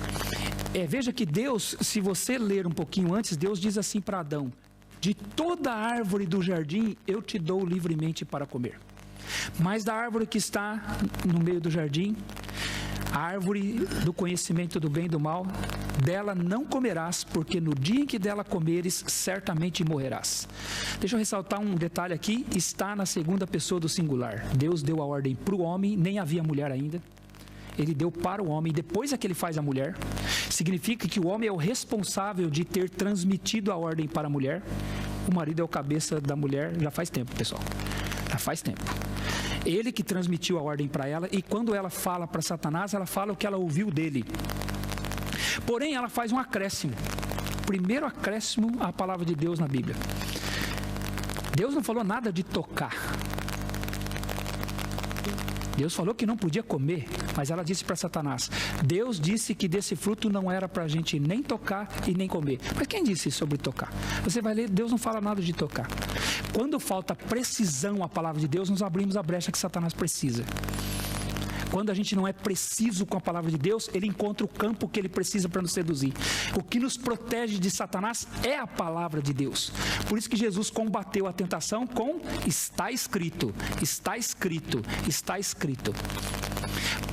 Veja que Deus, se você ler um pouquinho antes, Deus diz assim para Adão: de toda a árvore do jardim eu te dou livremente para comer, mas da árvore que está no meio do jardim, a árvore do conhecimento do bem e do mal, dela não comerás, porque no dia em que dela comeres, certamente morrerás. Deixa eu ressaltar um detalhe aqui, está na segunda pessoa do singular. Deus deu a ordem para o homem, nem havia mulher ainda. Ele deu para o homem, depois é que ele faz a mulher. Significa que o homem é o responsável de ter transmitido a ordem para a mulher. O marido é o cabeça da mulher já faz tempo, pessoal. Já faz tempo. Ele que transmitiu a ordem para ela, e quando ela fala para Satanás, ela fala o que ela ouviu dele. Porém, ela faz um acréscimo. Primeiro acréscimo à palavra de Deus na Bíblia. Deus não falou nada de tocar. Deus falou que não podia comer, mas ela disse para Satanás: Deus disse que desse fruto não era para a gente nem tocar e nem comer. Mas quem disse sobre tocar? Você vai ler, Deus não fala nada de tocar. Quando falta precisão à palavra de Deus, nós abrimos a brecha que Satanás precisa. Quando a gente não é preciso com a palavra de Deus, ele encontra o campo que ele precisa para nos seduzir. O que nos protege de Satanás é a palavra de Deus. Por isso que Jesus combateu a tentação com está escrito, está escrito, está escrito.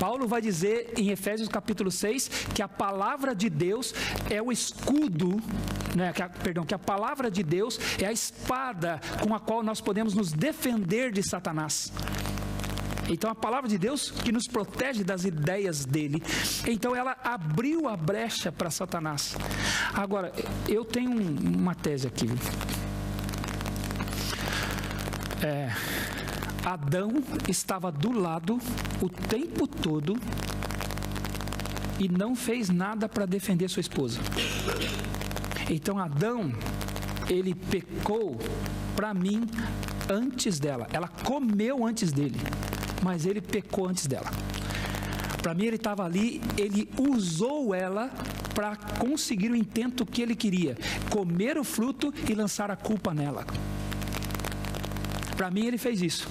Paulo vai dizer em Efésios capítulo 6 que a palavra de Deus é o escudo, que a palavra de Deus é a espada com a qual nós podemos nos defender de Satanás. Então a palavra de Deus que nos protege das ideias dele. Então ela abriu a brecha para Satanás. Agora, eu tenho uma tese aqui. Adão estava do lado o tempo todo e não fez nada para defender sua esposa. Então Adão, ele pecou, para mim, antes dela. Ela comeu antes dele, mas ele pecou antes dela. Para mim, ele estava ali, ele usou ela para conseguir o intento que ele queria: comer o fruto e lançar a culpa nela. Para mim, ele fez isso,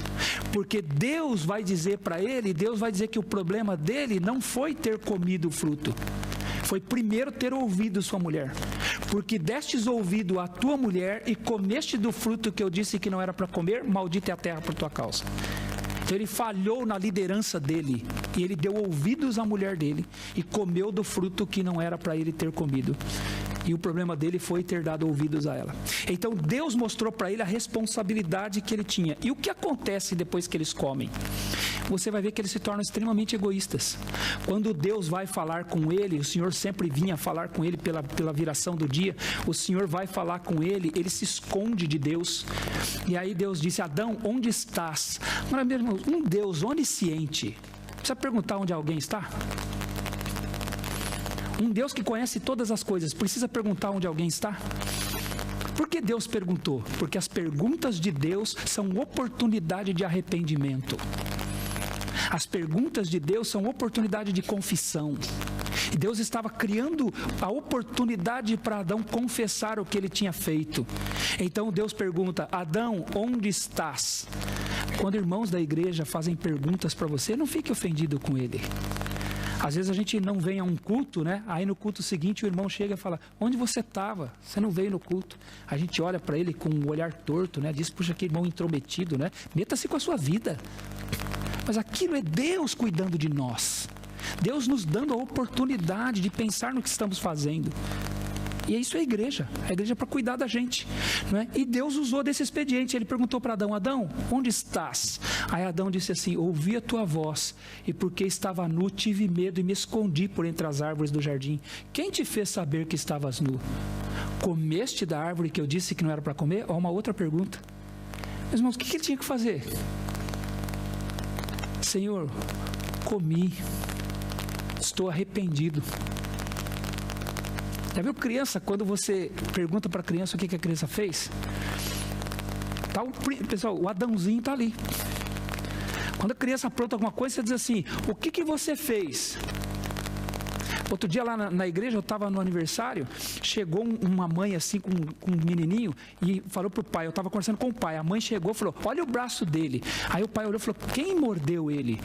porque Deus vai dizer para ele, Deus vai dizer que o problema dele não foi ter comido o fruto, foi primeiro ter ouvido sua mulher, porque destes ouvido à tua mulher e comeste do fruto que eu disse que não era para comer, maldita é a terra por tua causa. Então ele falhou na liderança dele, e ele deu ouvidos à mulher dele, e comeu do fruto que não era para ele ter comido. E o problema dele foi ter dado ouvidos a ela. Então Deus mostrou para ele a responsabilidade que ele tinha. E o que acontece depois que eles comem? Você vai ver que eles se tornam extremamente egoístas. Quando Deus vai falar com ele, o Senhor sempre vinha falar com ele pela viração do dia, o Senhor vai falar com ele, ele se esconde de Deus. E aí Deus disse: Adão, onde estás? Agora mesmo, um Deus onisciente precisa perguntar onde alguém está? Um Deus que conhece todas as coisas precisa perguntar onde alguém está? Por que Deus perguntou? Porque as perguntas de Deus são oportunidade de arrependimento. As perguntas de Deus são oportunidade de confissão. E Deus estava criando a oportunidade para Adão confessar o que ele tinha feito. Então Deus pergunta: Adão, onde estás? Quando irmãos da igreja fazem perguntas para você, não fique ofendido com ele. Às vezes a gente não vem a um culto, né? Aí no culto seguinte o irmão chega e fala: onde você estava? Você não veio no culto. A gente olha para ele com um olhar torto, né? Diz: puxa, que irmão intrometido, né? Meta-se com a sua vida. Mas aquilo é Deus cuidando de nós. Deus nos dando a oportunidade de pensar no que estamos fazendo. E isso é a igreja para cuidar da gente, não é? E Deus usou desse expediente. Ele perguntou para Adão: Adão, onde estás? Aí Adão disse assim: ouvi a tua voz, e porque estava nu, tive medo e me escondi por entre as árvores do jardim. Quem te fez saber que estavas nu? Comeste da árvore que eu disse que não era para comer? Ó, uma outra pergunta. Meus irmãos, o que ele tinha que fazer? Senhor, comi, estou arrependido. Já viu criança, quando você pergunta para a criança o que a criança fez? Pessoal, o Adãozinho está ali. Quando a criança apronta alguma coisa, você diz assim: o que você fez? Outro dia lá na igreja, eu estava no aniversário, chegou uma mãe assim com um menininho e falou para o pai, eu estava conversando com o pai, a mãe chegou e falou: olha o braço dele. Aí o pai olhou e falou: quem mordeu ele?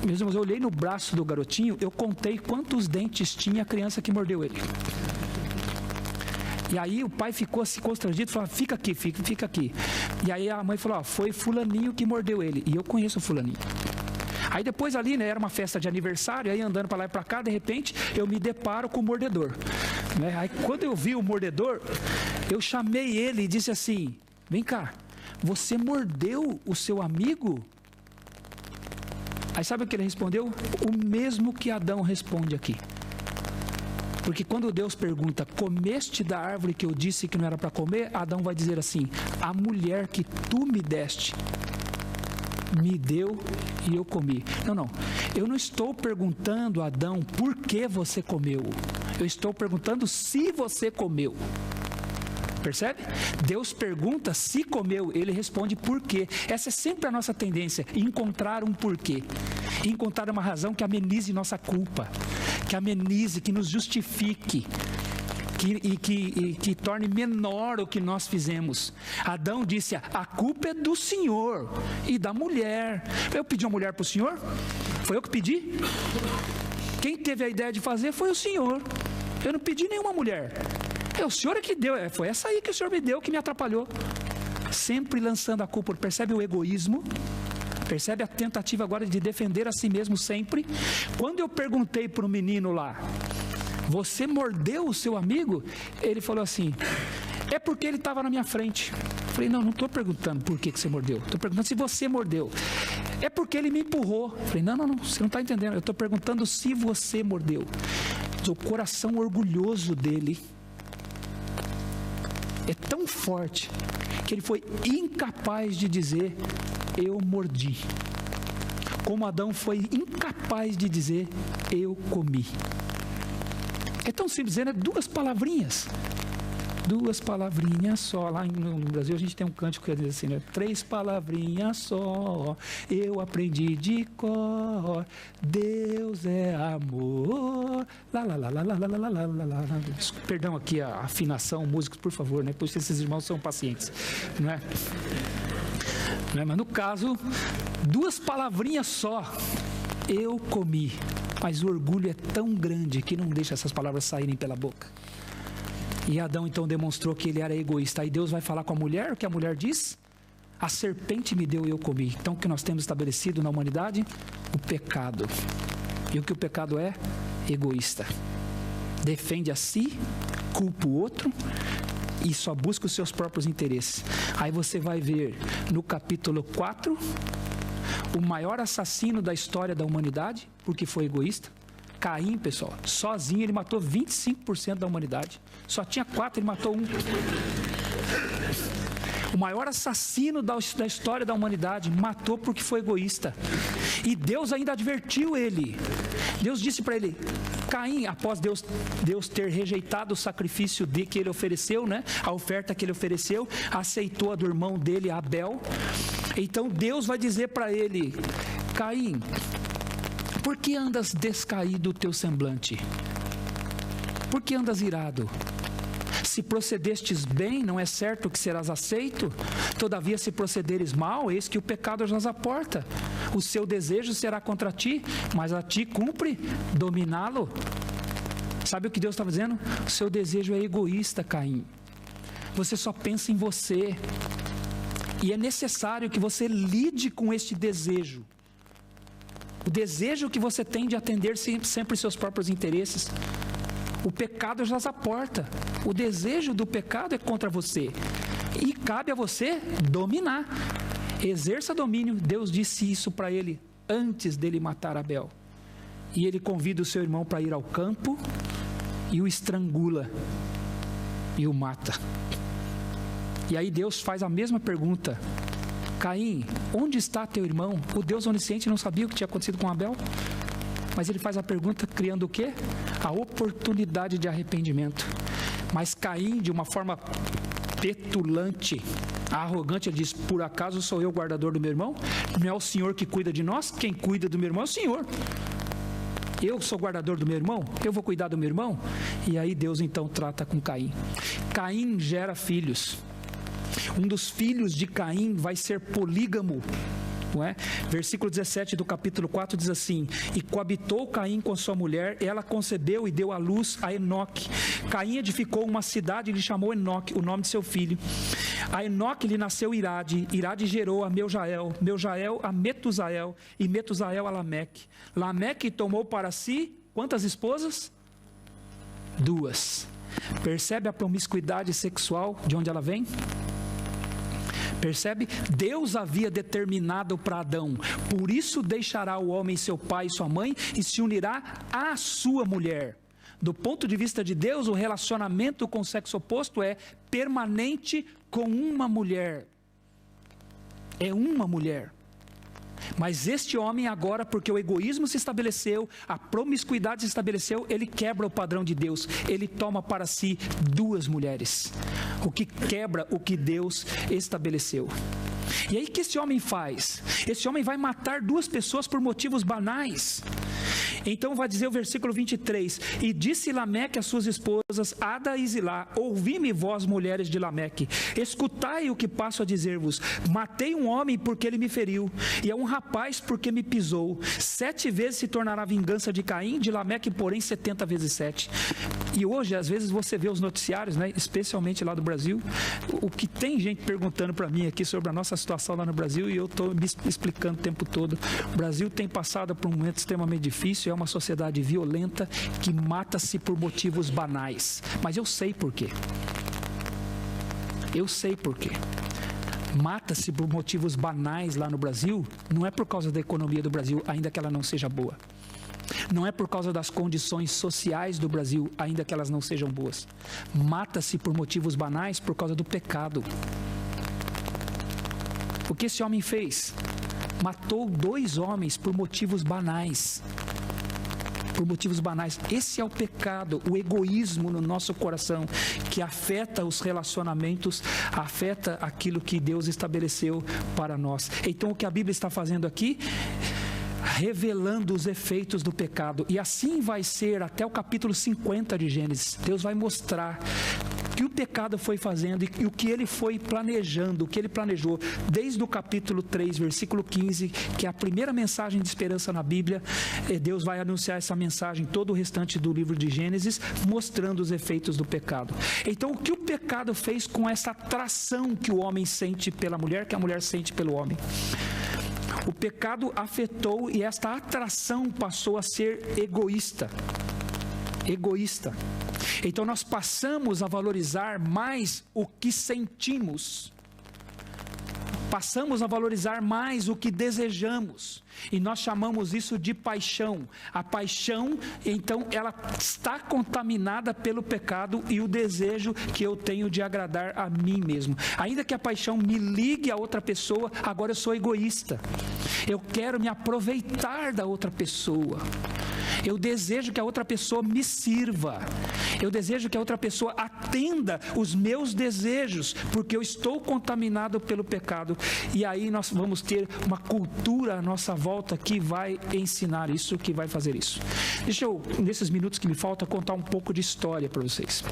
Meus irmãos, eu olhei no braço do garotinho, eu contei quantos dentes tinha a criança que mordeu ele. E aí o pai ficou assim constrangido, falou: fica aqui, fica aqui. E aí a mãe falou: foi fulaninho que mordeu ele. E eu conheço o fulaninho. Aí depois ali, né, era uma festa de aniversário, aí andando para lá e para cá, de repente, eu me deparo com o mordedor. Né? Aí quando eu vi o mordedor, eu chamei ele e disse assim: vem cá, você mordeu o seu amigo? Aí sabe o que ele respondeu? O mesmo que Adão responde aqui. Porque quando Deus pergunta: comeste da árvore que eu disse que não era para comer? Adão vai dizer assim: a mulher que tu me deste me deu e eu comi. Não, eu não estou perguntando a Adão por que você comeu. Eu estou perguntando se você comeu. Percebe? Deus pergunta se comeu, ele responde por quê. Essa é sempre a nossa tendência, encontrar um porquê. Encontrar uma razão que amenize nossa culpa, que amenize, que nos justifique, que torne menor o que nós fizemos. Adão disse: a culpa é do Senhor e da mulher. Eu pedi uma mulher para o Senhor? Foi eu que pedi? Quem teve a ideia de fazer foi o Senhor. Eu não pedi nenhuma mulher. O Senhor é que deu. Foi essa aí que o Senhor me deu que me atrapalhou. Sempre lançando a culpa. Percebe o egoísmo? Percebe a tentativa agora de defender a si mesmo sempre? Quando eu perguntei para o menino lá, você mordeu o seu amigo? Ele falou assim, é porque ele estava na minha frente. Eu falei, não estou perguntando por que você mordeu. Estou perguntando se você mordeu. É porque ele me empurrou. Eu falei, não, você não está entendendo. Eu estou perguntando se você mordeu. O coração orgulhoso dele é tão forte que ele foi incapaz de dizer, eu mordi. Como Adão foi incapaz de dizer, eu comi. É tão simples, né? Duas palavrinhas só. Lá no Brasil a gente tem um cântico que diz assim, né? 3 palavrinhas só, eu aprendi de cor, Deus é amor, Perdão aqui a afinação, músicos, por favor, né? Pois esses irmãos são pacientes, não é? Mas no caso, 2 palavrinhas só, eu comi. Mas o orgulho é tão grande que não deixa essas palavras saírem pela boca. E Adão então demonstrou que ele era egoísta. Aí Deus vai falar com a mulher, o que a mulher diz? A serpente me deu e eu comi. Então o que nós temos estabelecido na humanidade? O pecado. E o que o pecado é? Egoísta. Defende a si, culpa o outro e só busca os seus próprios interesses. Aí você vai ver no capítulo 4, o maior assassino da história da humanidade, porque foi egoísta. Caim, pessoal, sozinho ele matou 25% da humanidade. Só tinha 4, ele matou 1. O maior assassino da história da humanidade matou porque foi egoísta. E Deus ainda advertiu ele. Deus disse para ele, Caim, após Deus ter rejeitado o sacrifício que ele ofereceu, né? A oferta que ele ofereceu, aceitou a do irmão dele, Abel. Então Deus vai dizer para ele, Caim, por que andas descaído o teu semblante? Por que andas irado? Se procedestes bem, não é certo que serás aceito? Todavia, se procederes mal, eis que o pecado jaz à porta. O seu desejo será contra ti, mas a ti cumpre dominá-lo. Sabe o que Deus está dizendo? O seu desejo é egoísta, Caim. Você só pensa em você. E é necessário que você lide com este desejo. O desejo que você tem de atender sempre seus próprios interesses. O pecado jaz à porta. O desejo do pecado é contra você. E cabe a você dominar. Exerça domínio. Deus disse isso para ele antes dele matar Abel. E ele convida o seu irmão para ir ao campo e o estrangula e o mata. E aí Deus faz a mesma pergunta. Caim, onde está teu irmão? O Deus onisciente não sabia o que tinha acontecido com Abel? Mas ele faz a pergunta criando o quê? A oportunidade de arrependimento. Mas Caim, de uma forma petulante, arrogante, ele diz, por acaso sou eu o guardador do meu irmão? Não é o Senhor que cuida de nós? Quem cuida do meu irmão é o Senhor. Eu sou guardador do meu irmão? Eu vou cuidar do meu irmão? E aí Deus então trata com Caim. Caim gera filhos. Um dos filhos de Caim vai ser polígamo, não é? Versículo 17 do capítulo 4 diz assim, e coabitou Caim com sua mulher, ela concebeu e deu à luz a Enoque. Caim edificou uma cidade e lhe chamou Enoque, o nome de seu filho. A Enoque lhe nasceu Irade, Irade gerou a Meujael, Meujael a Metusael, e Metusael a Lameque. Lameque tomou para si, quantas esposas? 2. Percebe a promiscuidade sexual, de onde ela vem? Percebe? Deus havia determinado para Adão, por isso deixará o homem seu pai e sua mãe e se unirá à sua mulher. Do ponto de vista de Deus, o relacionamento com o sexo oposto é permanente com uma mulher. É uma mulher. Mas este homem agora, porque o egoísmo se estabeleceu, a promiscuidade se estabeleceu, ele quebra o padrão de Deus. Ele toma para si 2 mulheres. O que quebra o que Deus estabeleceu. E aí o que esse homem faz? Esse homem vai matar 2 pessoas por motivos banais. Então vai dizer o versículo 23, e disse Lameque às suas esposas, Ada e Zilá, ouvi-me vós, mulheres de Lameque, escutai o que passo a dizer-vos, matei um homem porque ele me feriu, e a um rapaz porque me pisou, 7 vezes se tornará a vingança de Caim, de Lameque, porém 70 vezes 7. E hoje, às vezes, você vê os noticiários, né, especialmente lá do Brasil, o que tem gente perguntando para mim aqui sobre a nossa situação lá no Brasil, e eu estou me explicando o tempo todo. O Brasil tem passado por um momento extremamente difícil, é uma sociedade violenta que mata-se por motivos banais. Mas eu sei por quê. Eu sei por quê. Mata-se por motivos banais lá no Brasil, não é por causa da economia do Brasil, ainda que ela não seja boa. Não é por causa das condições sociais do Brasil, ainda que elas não sejam boas. Mata-se por motivos banais por causa do pecado. O que esse homem fez? Matou 2 homens por motivos banais. Por motivos banais. Esse é o pecado, o egoísmo no nosso coração, que afeta os relacionamentos, afeta aquilo que Deus estabeleceu para nós. Então, o que a Bíblia está fazendo aqui? Revelando os efeitos do pecado. E assim vai ser até o capítulo 50 de Gênesis. Deus vai mostrar que o pecado foi fazendo e o que ele foi planejando, o que ele planejou desde o capítulo 3, versículo 15, que é a primeira mensagem de esperança na Bíblia. Deus vai anunciar essa mensagem todo o restante do livro de Gênesis, mostrando os efeitos do pecado. Então, o que o pecado fez com essa atração que o homem sente pela mulher, que a mulher sente pelo homem? O pecado afetou e esta atração passou a ser egoísta. Egoísta. Então nós passamos a valorizar mais o que sentimos. Passamos a valorizar mais o que desejamos. E nós chamamos isso de paixão. A paixão, então, ela está contaminada pelo pecado e o desejo que eu tenho de agradar a mim mesmo. Ainda que a paixão me ligue a outra pessoa, agora eu sou egoísta. Eu quero me aproveitar da outra pessoa. Eu desejo que a outra pessoa me sirva. Eu desejo que a outra pessoa atenda os meus desejos, porque eu estou contaminado pelo pecado. E aí nós vamos ter uma cultura à nossa volta que vai ensinar isso, que vai fazer isso. Deixa eu, nesses minutos que me faltam, contar um pouco de história para vocês.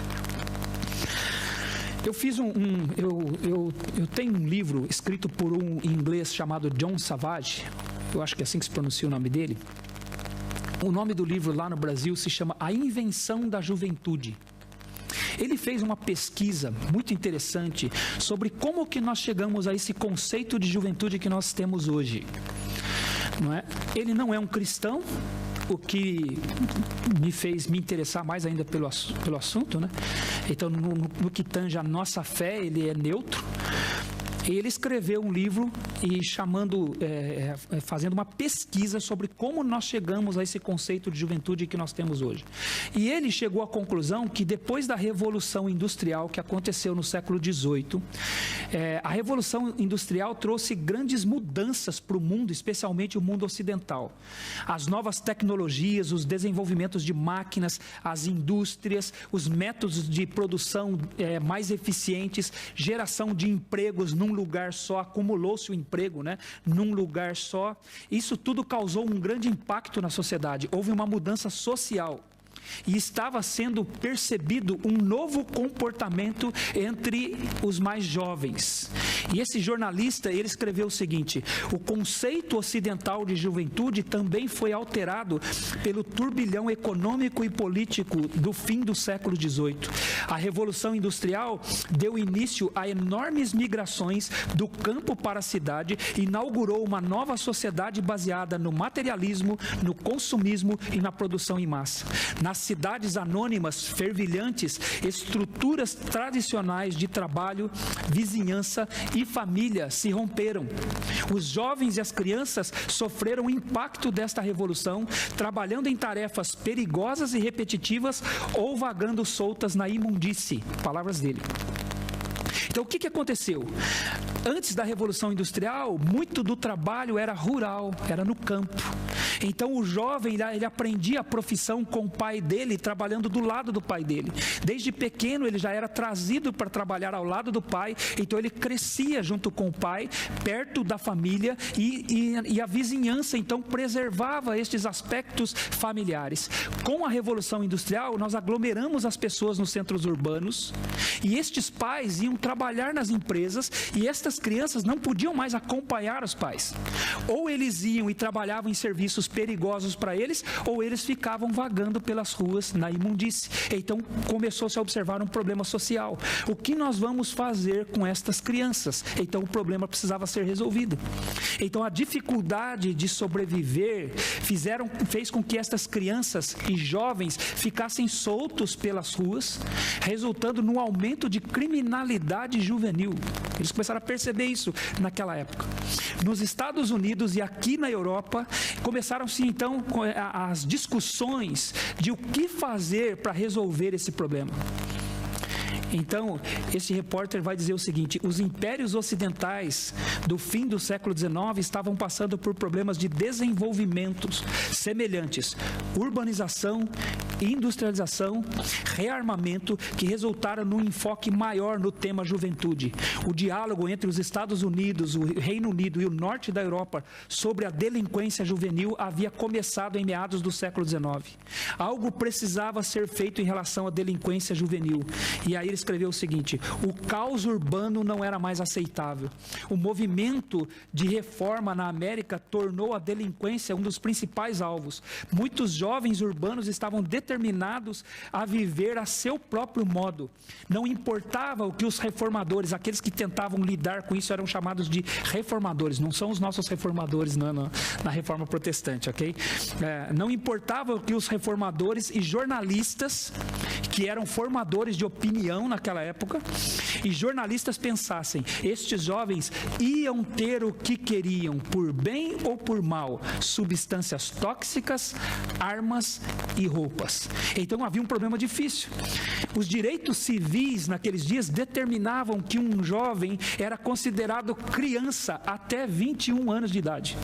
Eu fiz eu tenho um livro escrito por um inglês chamado John Savage. Eu acho que é assim que se pronuncia o nome dele. O nome do livro lá no Brasil se chama A Invenção da Juventude. Ele fez uma pesquisa muito interessante sobre como que nós chegamos a esse conceito de juventude que nós temos hoje. Não é? Ele não é um cristão, o que me fez me interessar mais ainda pelo assunto, né? Então, no que tange a nossa fé, ele é neutro. Ele escreveu um livro e fazendo uma pesquisa sobre como nós chegamos a esse conceito de juventude que nós temos hoje. E ele chegou à conclusão que depois da Revolução Industrial que aconteceu no século XVIII, a Revolução Industrial trouxe grandes mudanças para o mundo, especialmente o mundo ocidental. As novas tecnologias, os desenvolvimentos de máquinas, as indústrias, os métodos de produção mais eficientes, geração de empregos num lugar só, acumulou-se o emprego, né, num lugar só. Isso tudo causou um grande impacto na sociedade. Houve uma mudança social. E estava sendo percebido um novo comportamento entre os mais jovens. E esse jornalista, ele escreveu o seguinte: o conceito ocidental de juventude também foi alterado pelo turbilhão econômico e político do fim do século XVIII. A Revolução Industrial deu início a enormes migrações do campo para a cidade e inaugurou uma nova sociedade baseada no materialismo, no consumismo e na produção em massa. Nas cidades anônimas, fervilhantes, estruturas tradicionais de trabalho, vizinhança e família se romperam. Os jovens e as crianças sofreram o impacto desta revolução, trabalhando em tarefas perigosas e repetitivas ou vagando soltas na imundície. Palavras dele. Então, o que aconteceu? Antes da Revolução Industrial, muito do trabalho era rural, era no campo. Então o jovem, ele aprendia a profissão com o pai dele, trabalhando do lado do pai dele. Desde pequeno ele já era trazido para trabalhar ao lado do pai, então ele crescia junto com o pai, perto da família, e a vizinhança então preservava estes aspectos familiares. Com a Revolução Industrial, nós aglomeramos as pessoas nos centros urbanos, e estes pais iam trabalhar nas empresas, e estas crianças não podiam mais acompanhar os pais. Ou eles iam e trabalhavam em serviços perigosos para eles, ou eles ficavam vagando pelas ruas na imundície. Então começou-se a observar um problema social. O que nós vamos fazer com estas crianças? Então o problema precisava ser resolvido. Então a dificuldade de sobreviver fez com que estas crianças e jovens ficassem soltos pelas ruas, resultando no aumento de criminalidade juvenil. Eles começaram a perceber isso naquela época. Nos Estados Unidos e aqui na Europa, começaram-se então as discussões de o que fazer para resolver esse problema. Então, esse repórter vai dizer o seguinte: os impérios ocidentais do fim do século XIX estavam passando por problemas de desenvolvimento semelhantes, urbanização, industrialização, rearmamento, que resultaram num enfoque maior no tema juventude. O diálogo entre os Estados Unidos, o Reino Unido e o norte da Europa sobre a delinquência juvenil havia começado em meados do século XIX. Algo precisava ser feito em relação à delinquência juvenil. E aí ele escreveu o seguinte: o caos urbano não era mais aceitável. O movimento de reforma na América tornou a delinquência um dos principais alvos. Muitos jovens urbanos estavam determinados a viver a seu próprio modo. Não importava o que os reformadores, aqueles que tentavam lidar com isso, eram chamados de reformadores. Não são os nossos reformadores na reforma protestante, ok? Não importava o que os reformadores e jornalistas, que eram formadores de opinião naquela época, e jornalistas pensassem: estes jovens iam ter o que queriam, por bem ou por mal, substâncias tóxicas, armas e roupas. Então havia um problema difícil. Os direitos civis naqueles dias determinavam que um jovem era considerado criança até 21 anos de idade.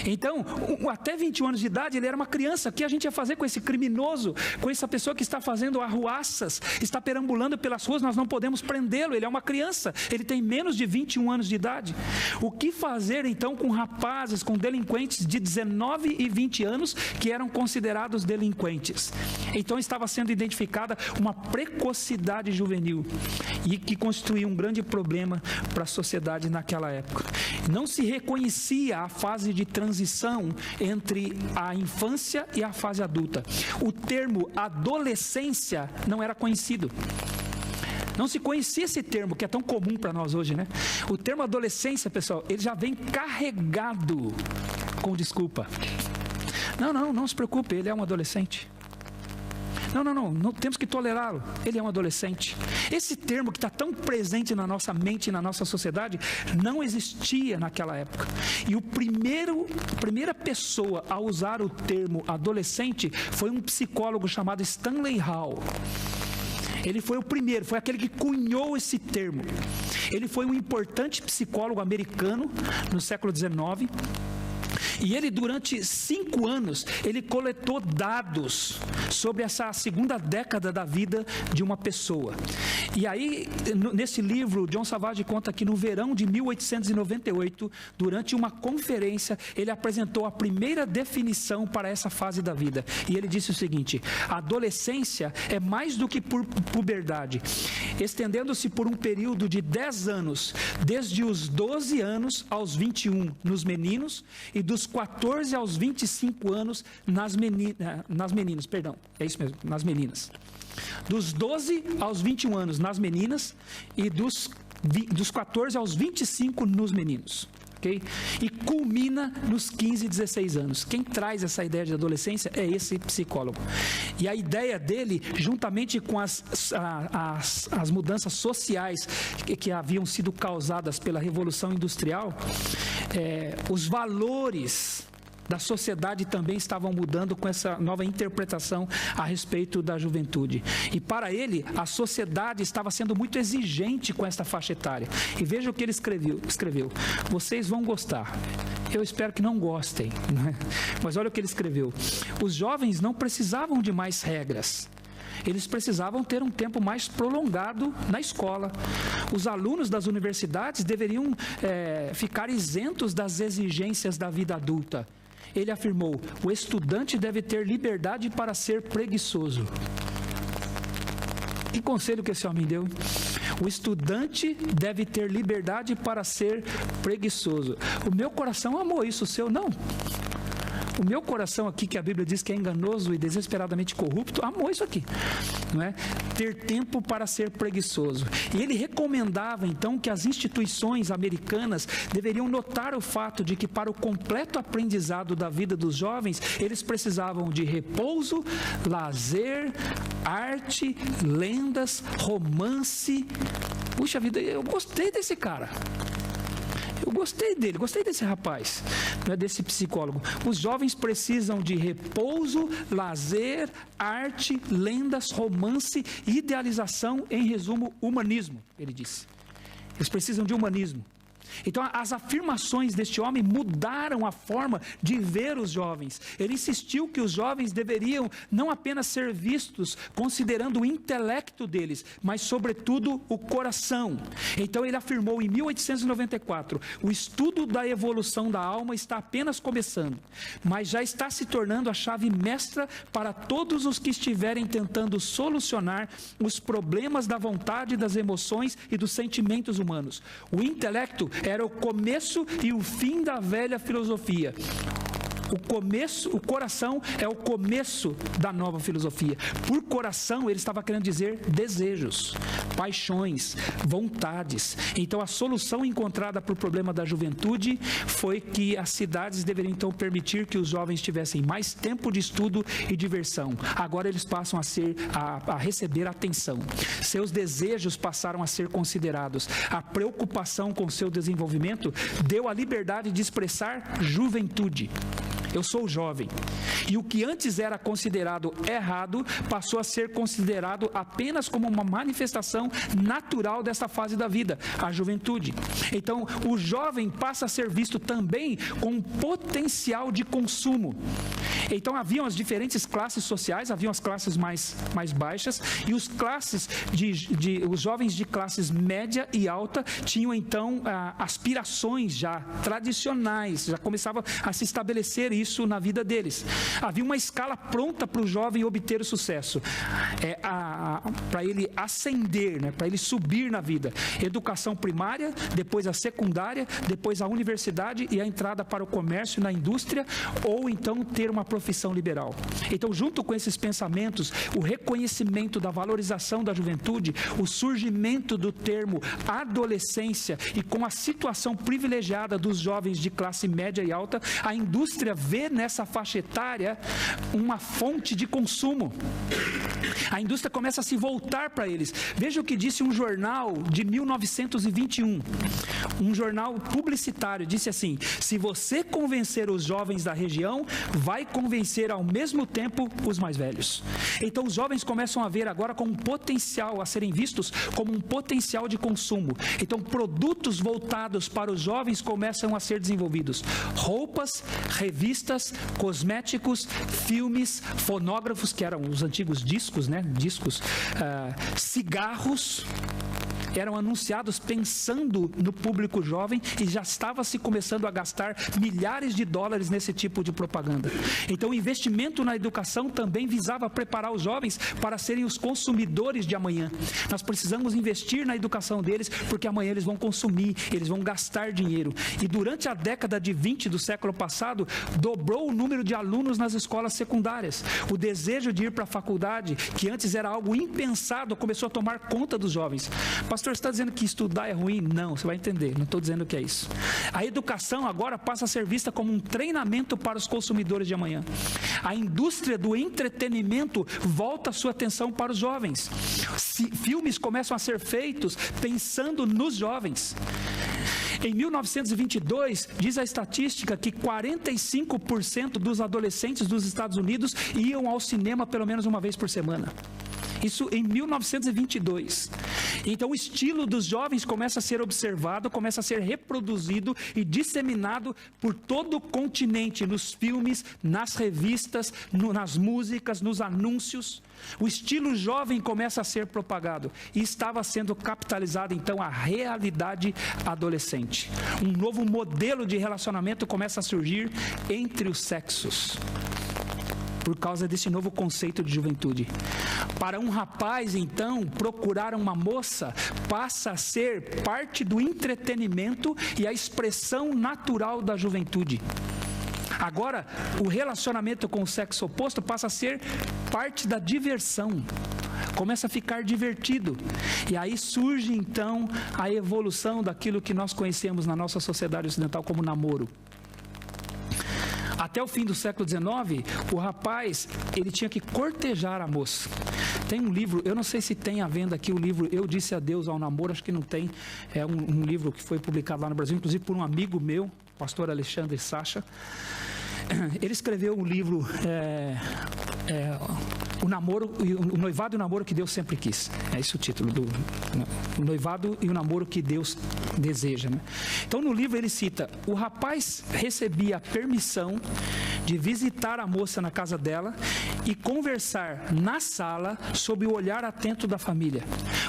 Então, até 21 anos de idade, ele era uma criança. O que a gente ia fazer com esse criminoso, com essa pessoa que está fazendo arruaças, está perambulando pelas ruas? Nós não podemos prendê-lo, ele é uma criança, ele tem menos de 21 anos de idade. O que fazer, então, com rapazes, com delinquentes de 19 e 20 anos, que eram considerados delinquentes? Então, estava sendo identificada uma precocidade juvenil, e que constituía um grande problema para a sociedade naquela época. Não se reconhecia a fase de transição entre a infância e a fase adulta. O termo adolescência não era conhecido. Não se conhecia esse termo, que é tão comum para nós hoje, né? O termo adolescência, pessoal, ele já vem carregado com desculpa. Não se preocupe, ele é um adolescente. Não temos que tolerá-lo, ele é um adolescente. Esse termo que está tão presente na nossa mente e na nossa sociedade não existia naquela época. E a primeira pessoa a usar o termo adolescente foi um psicólogo chamado Stanley Hall. Ele foi o primeiro, foi aquele que cunhou esse termo. Ele foi um importante psicólogo americano no século XIX. E ele, durante 5 anos, ele coletou dados sobre essa segunda década da vida de uma pessoa. E aí, nesse livro, John Savage conta que no verão de 1898, durante uma conferência, ele apresentou a primeira definição para essa fase da vida. E ele disse o seguinte: a adolescência é mais do que puberdade, estendendo-se por um período de 10 anos, desde os 12 anos aos 21 nos meninos e dos 14 aos 25 anos nas meninas, é isso mesmo, nas meninas. Dos 12 aos 21 anos nas meninas e dos 14 aos 25 nos meninos. Okay? E culmina nos 15 e 16 anos. Quem traz essa ideia de adolescência é esse psicólogo. E a ideia dele, juntamente com as mudanças sociais que haviam sido causadas pela Revolução Industrial, os valores da sociedade também estavam mudando com essa nova interpretação a respeito da juventude. E para ele, a sociedade estava sendo muito exigente com essa faixa etária. E veja o que ele escreveu. Vocês vão gostar. Eu espero que não gostem, né? Mas olha o que ele escreveu. Os jovens não precisavam de mais regras. Eles precisavam ter um tempo mais prolongado na escola. Os alunos das universidades deveriam ficar isentos das exigências da vida adulta. Ele afirmou: o estudante deve ter liberdade para ser preguiçoso. Que conselho que esse homem deu? O estudante deve ter liberdade para ser preguiçoso. O meu coração amou isso, o seu não. O meu coração aqui, que a Bíblia diz que é enganoso e desesperadamente corrupto, amou isso aqui, não é? Ter tempo para ser preguiçoso. E ele recomendava, então, que as instituições americanas deveriam notar o fato de que, para o completo aprendizado da vida dos jovens, eles precisavam de repouso, lazer, arte, lendas, romance. Puxa vida, eu gostei desse cara. Eu gostei dele, gostei desse rapaz, desse psicólogo. Os jovens precisam de repouso, lazer, arte, lendas, romance, idealização, em resumo, humanismo, ele disse. Eles precisam de humanismo. Então, as afirmações deste homem mudaram a forma de ver os jovens. Ele insistiu que os jovens deveriam não apenas ser vistos considerando o intelecto deles, mas, sobretudo, o coração. Então, ele afirmou em 1894, o estudo da evolução da alma está apenas começando, mas já está se tornando a chave mestra para todos os que estiverem tentando solucionar os problemas da vontade, das emoções e dos sentimentos humanos. O intelecto era o começo e o fim da velha filosofia. O coração é o começo da nova filosofia. Por coração, ele estava querendo dizer desejos, paixões, vontades. Então, a solução encontrada para o problema da juventude foi que as cidades deveriam, então, permitir que os jovens tivessem mais tempo de estudo e diversão. Agora, eles passam a receber atenção. Seus desejos passaram a ser considerados. A preocupação com seu desenvolvimento deu a liberdade de expressar juventude. Eu sou jovem. E o que antes era considerado errado, passou a ser considerado apenas como uma manifestação natural dessa fase da vida, a juventude. Então, o jovem passa a ser visto também com potencial de consumo. Então, haviam as diferentes classes sociais, haviam as classes mais baixas, e os jovens de classes média e alta tinham, então, aspirações já tradicionais, já começava a se estabelecer isso na vida deles. Havia uma escala pronta para o jovem obter o sucesso, para ele ascender, né, para ele subir na vida. Educação primária, depois a secundária, depois a universidade e a entrada para o comércio na indústria, ou então ter uma profissão liberal. Então, junto com esses pensamentos, o reconhecimento da valorização da juventude, o surgimento do termo adolescência e com a situação privilegiada dos jovens de classe média e alta, a indústria vê nessa faixa etária uma fonte de consumo. A indústria começa a se voltar para eles. Veja o que disse um jornal de 1921, um jornal publicitário, disse assim: se você convencer os jovens da região, vai convencer ao mesmo tempo os mais velhos. Então, os jovens começam a ver agora como um potencial, a serem vistos como um potencial de consumo. Então, produtos voltados para os jovens começam a ser desenvolvidos. Roupas, revistas, cosméticos, filmes, fonógrafos, que eram os antigos discos, né? Cigarros, eram anunciados pensando no público jovem e já estava se começando a gastar milhares de dólares nesse tipo de propaganda. Então, o investimento na educação também visava preparar os jovens para serem os consumidores de amanhã. Nós precisamos investir na educação deles, porque amanhã eles vão consumir, eles vão gastar dinheiro. E durante a década de 20 do século passado, dobrou o número de alunos nas escolas secundárias. O desejo de ir para a faculdade, que antes era algo impensado, começou a tomar conta dos jovens. Pastor, você está dizendo que estudar é ruim? Não, você vai entender, não estou dizendo que é isso. A educação agora passa a ser vista como um treinamento para os consumidores de amanhã. A indústria do entretenimento volta a sua atenção para os jovens. Filmes começam a ser feitos pensando nos jovens. Em 1922, diz a estatística que 45% dos adolescentes dos Estados Unidos iam ao cinema pelo menos uma vez por semana. Isso em 1922. Então o estilo dos jovens começa a ser observado, começa a ser reproduzido e disseminado por todo o continente, nos filmes, nas revistas, nas músicas, nos anúncios. O estilo jovem começa a ser propagado e estava sendo capitalizado então a realidade adolescente. Um novo modelo de relacionamento começa a surgir entre os sexos, por causa desse novo conceito de juventude. Para um rapaz, então, procurar uma moça passa a ser parte do entretenimento e a expressão natural da juventude. Agora, o relacionamento com o sexo oposto passa a ser parte da diversão. Começa a ficar divertido. E aí surge, então, a evolução daquilo que nós conhecemos na nossa sociedade ocidental como namoro. Até o fim do século XIX, o rapaz, ele tinha que cortejar a moça. Tem um livro, eu não sei se tem à venda aqui o livro Eu Disse Adeus ao Namoro, acho que não tem. É um livro que foi publicado lá no Brasil, inclusive por um amigo meu, pastor Alexandre Sacha. Ele escreveu um livro, o noivado e o namoro que Deus sempre quis. É esse o título do o noivado e o namoro que Deus deseja, né? Então no livro ele cita: o rapaz recebia a permissão de visitar a moça na casa dela e conversar na sala sob o olhar atento da família.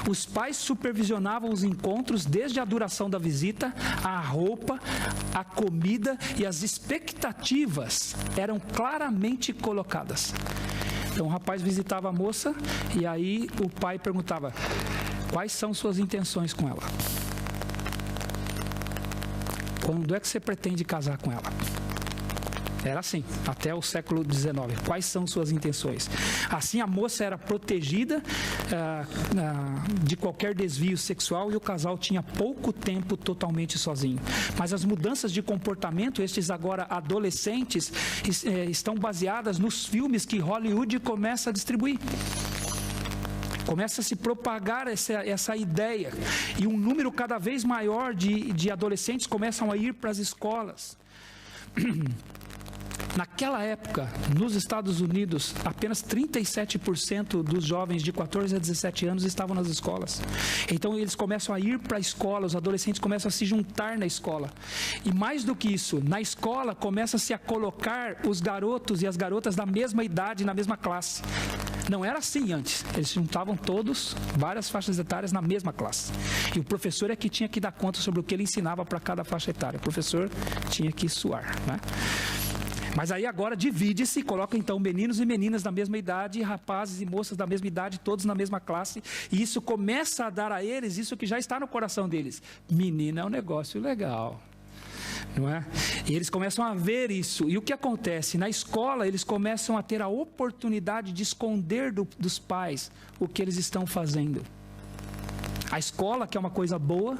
Os pais supervisionavam os encontros desde a duração da visita, a roupa, a comida, e as expectativas eram claramente colocadas. Então o rapaz visitava a moça e aí o pai perguntava: quais são suas intenções com ela? Quando é que você pretende casar com ela? Era assim, até o século XIX. Quais são suas intenções? Assim a moça era protegida de qualquer desvio sexual e o casal tinha pouco tempo totalmente sozinho. Mas as mudanças de comportamento, estes agora adolescentes, estão baseadas nos filmes que Hollywood começa a distribuir. Começa a se propagar essa ideia. E um número cada vez maior de adolescentes começam a ir para as escolas. Naquela época, nos Estados Unidos, apenas 37% dos jovens de 14 a 17 anos estavam nas escolas. Então eles começam a ir para a escola, os adolescentes começam a se juntar na escola. E mais do que isso, na escola começa-se a colocar os garotos e as garotas da mesma idade na mesma classe. Não era assim antes. Eles se juntavam todos, várias faixas etárias na mesma classe. E o professor é que tinha que dar conta sobre o que ele ensinava para cada faixa etária. O professor tinha que suar, né? Mas aí agora divide-se, coloca então meninos e meninas da mesma idade, rapazes e moças da mesma idade, todos na mesma classe. E isso começa a dar a eles isso que já está no coração deles. Menina é um negócio legal, não é? E eles começam a ver isso. E o que acontece? Na escola eles começam a ter a oportunidade de esconder dos pais o que eles estão fazendo. A escola, que é uma coisa boa,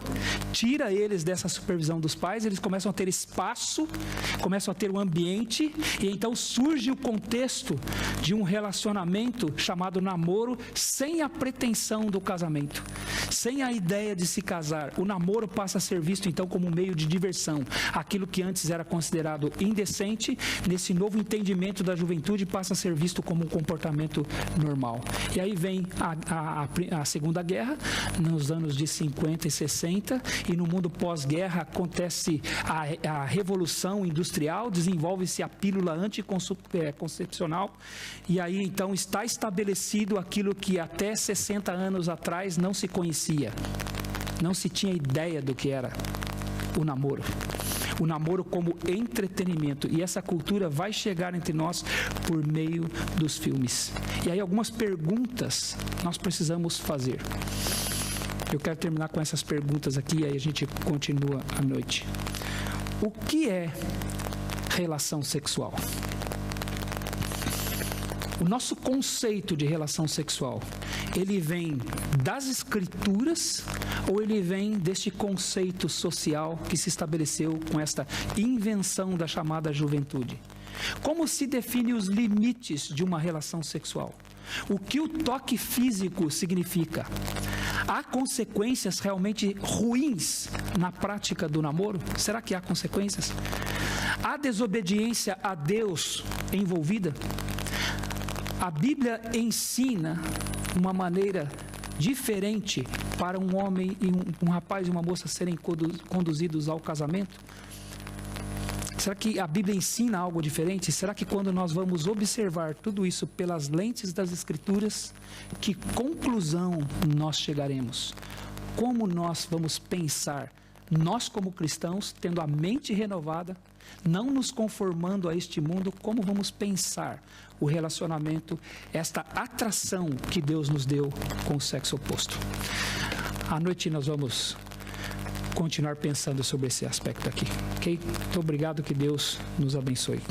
tira eles dessa supervisão dos pais, eles começam a ter espaço, começam a ter um ambiente, e então surge o contexto de um relacionamento chamado namoro, sem a pretensão do casamento, sem a ideia de se casar. O namoro passa a ser visto então como um meio de diversão. Aquilo que antes era considerado indecente, nesse novo entendimento da juventude, passa a ser visto como um comportamento normal. E aí vem a Segunda Guerra, nos anos de 50 e 60, e no mundo pós-guerra acontece a revolução industrial, desenvolve-se a pílula anticoncepcional, e aí então está estabelecido aquilo que até 60 anos atrás não se conhecia, não se tinha ideia do que era o namoro. O namoro como entretenimento. E essa cultura vai chegar entre nós por meio dos filmes. E aí algumas perguntas nós precisamos fazer. Eu quero terminar com essas perguntas aqui, e aí a gente continua à noite. O que é relação sexual? O nosso conceito de relação sexual, ele vem das escrituras ou ele vem deste conceito social que se estabeleceu com esta invenção da chamada juventude? Como se define os limites de uma relação sexual? O que o toque físico significa? Há consequências realmente ruins na prática do namoro? Será que há consequências? Há desobediência a Deus envolvida? A Bíblia ensina uma maneira diferente para um homem e um rapaz e uma moça serem conduzidos ao casamento? Será que a Bíblia ensina algo diferente? Será que quando nós vamos observar tudo isso pelas lentes das Escrituras, que conclusão nós chegaremos? Como nós vamos pensar, nós como cristãos, tendo a mente renovada, não nos conformando a este mundo, como vamos pensar o relacionamento, esta atração que Deus nos deu com o sexo oposto? À noite nós vamos continuar pensando sobre esse aspecto aqui, ok? Muito obrigado, que Deus nos abençoe.